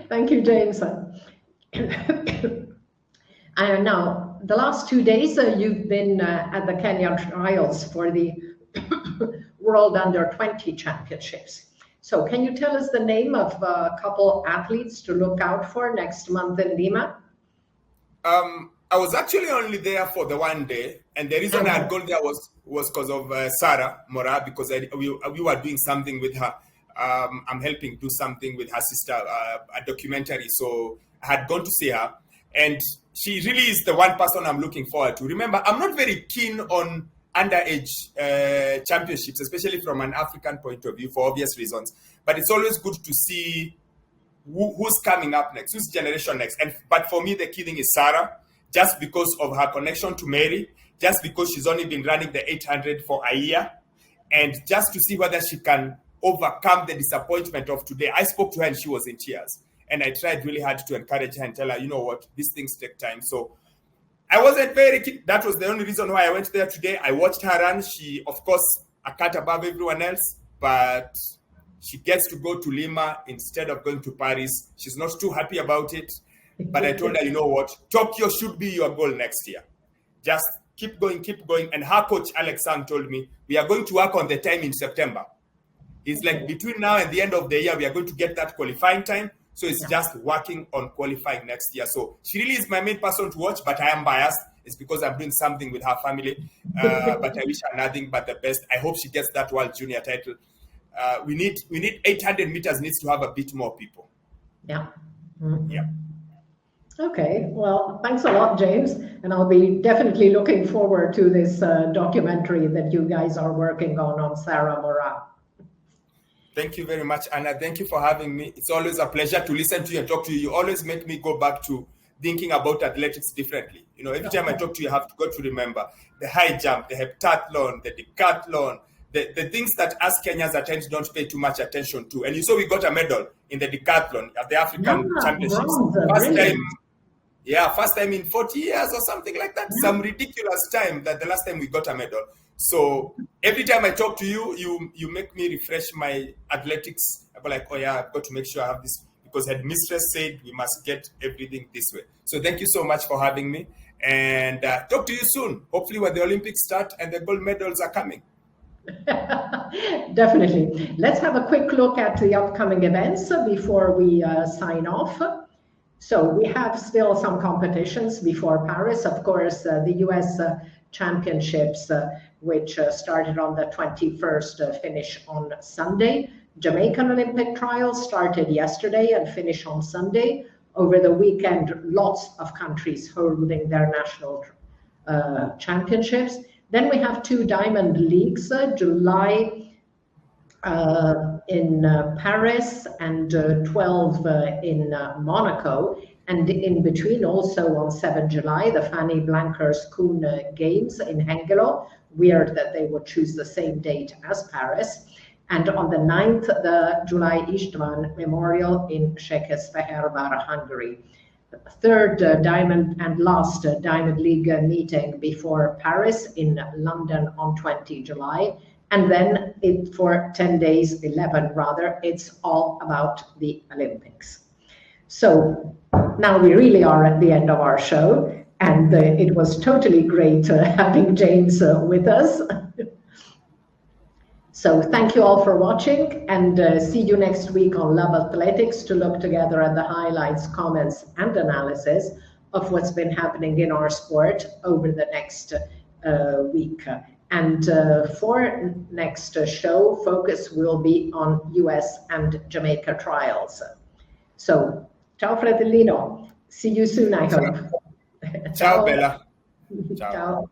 Thank you, James. Now, the last 2 days, you've been at the Kenya trials for the World Under-20 Championships. So can you tell us the name of a couple athletes to look out for next month in Lima? I was actually only there for the 1 day, and the reason I had gone there was because of Sarah Mora, because we were doing something with her. I'm helping do something with her sister, a documentary. So I had gone to see her, and she really is the one person I'm looking forward to. Remember, I'm not very keen on underage championships, especially from an African point of view, for obvious reasons. But it's always good to see who's coming up next, who's generation next. But for me, the key thing is Sarah, just because of her connection to Mary, just because she's only been running the 800 for a year, and just to see whether she can overcome the disappointment of today. I spoke to her and she was in tears. And I tried really hard to encourage her and tell her, you know what, these things take time. So I wasn't very keen. That was the only reason why I went there today. I watched her run. She, of course, a cut above everyone else, but she gets to go to Lima instead of going to Paris. She's not too happy about it. But I told her, you know what, Tokyo should be your goal next year. Just keep going. And her coach, Alex Sang, told me, we are going to work on the time in September. It's like between now and the end of the year, we are going to get that qualifying time. So it's just working on qualifying next year. So she really is my main person to watch, but I am biased. It's because I'm doing something with her family. But I wish her nothing but the best. I hope she gets that World Junior title. We need 800 meters needs to have a bit more people. Yeah. Mm-hmm. Yeah. Okay. Well, thanks a lot, James. And I'll be definitely looking forward to this documentary that you guys are working on Sarah Mora. Thank you very much, Anna. Thank you for having me. It's always a pleasure to listen to you and talk to you. You always make me go back to thinking about athletics differently. You know, every time I talk to you, I have to go to remember the high jump, the heptathlon, the decathlon, the things that us Kenyans at times don't pay too much attention to. And you saw we got a medal in the decathlon at the African Championships. First time in 40 years or something like that. Some ridiculous time that the last time we got a medal. So every time I talk to you, you make me refresh my athletics. I'm like, oh yeah, I've got to make sure I have this. because headmistress said we must get everything this way. So thank you so much for having me, and talk to you soon, hopefully when the Olympics start and the gold medals are coming. Definitely. Let's have a quick look at the upcoming events before we sign off. So we have still some competitions before Paris. Of course, the US Championships, which started on the 21st, finish on Sunday. Jamaican Olympic trials started yesterday and finish on Sunday. Over the weekend, lots of countries holding their national championships. Then we have 2 Diamond Leagues, July in Paris and 12 in Monaco. And in between, also on 7 July, the Fanny Blankers-Koen Games in Hengelo. Weird that they would choose the same date as Paris. And on the 9th, the July István Memorial in Székesfehérvár, Hungary. Third Diamond and last Diamond League meeting before Paris in London on 20 July. And then for 10 days, 11 rather, it's all about the Olympics. So now we really are at the end of our show, and it was totally great having James with us. So thank you all for watching, and see you next week on Love Athletics to look together at the highlights, comments, and analysis of what's been happening in our sport over the next week. And for next show, focus will be on US and Jamaica trials. So, ciao fratellino. See you soon, I hope. Ciao, Bella. Ciao. Ciao.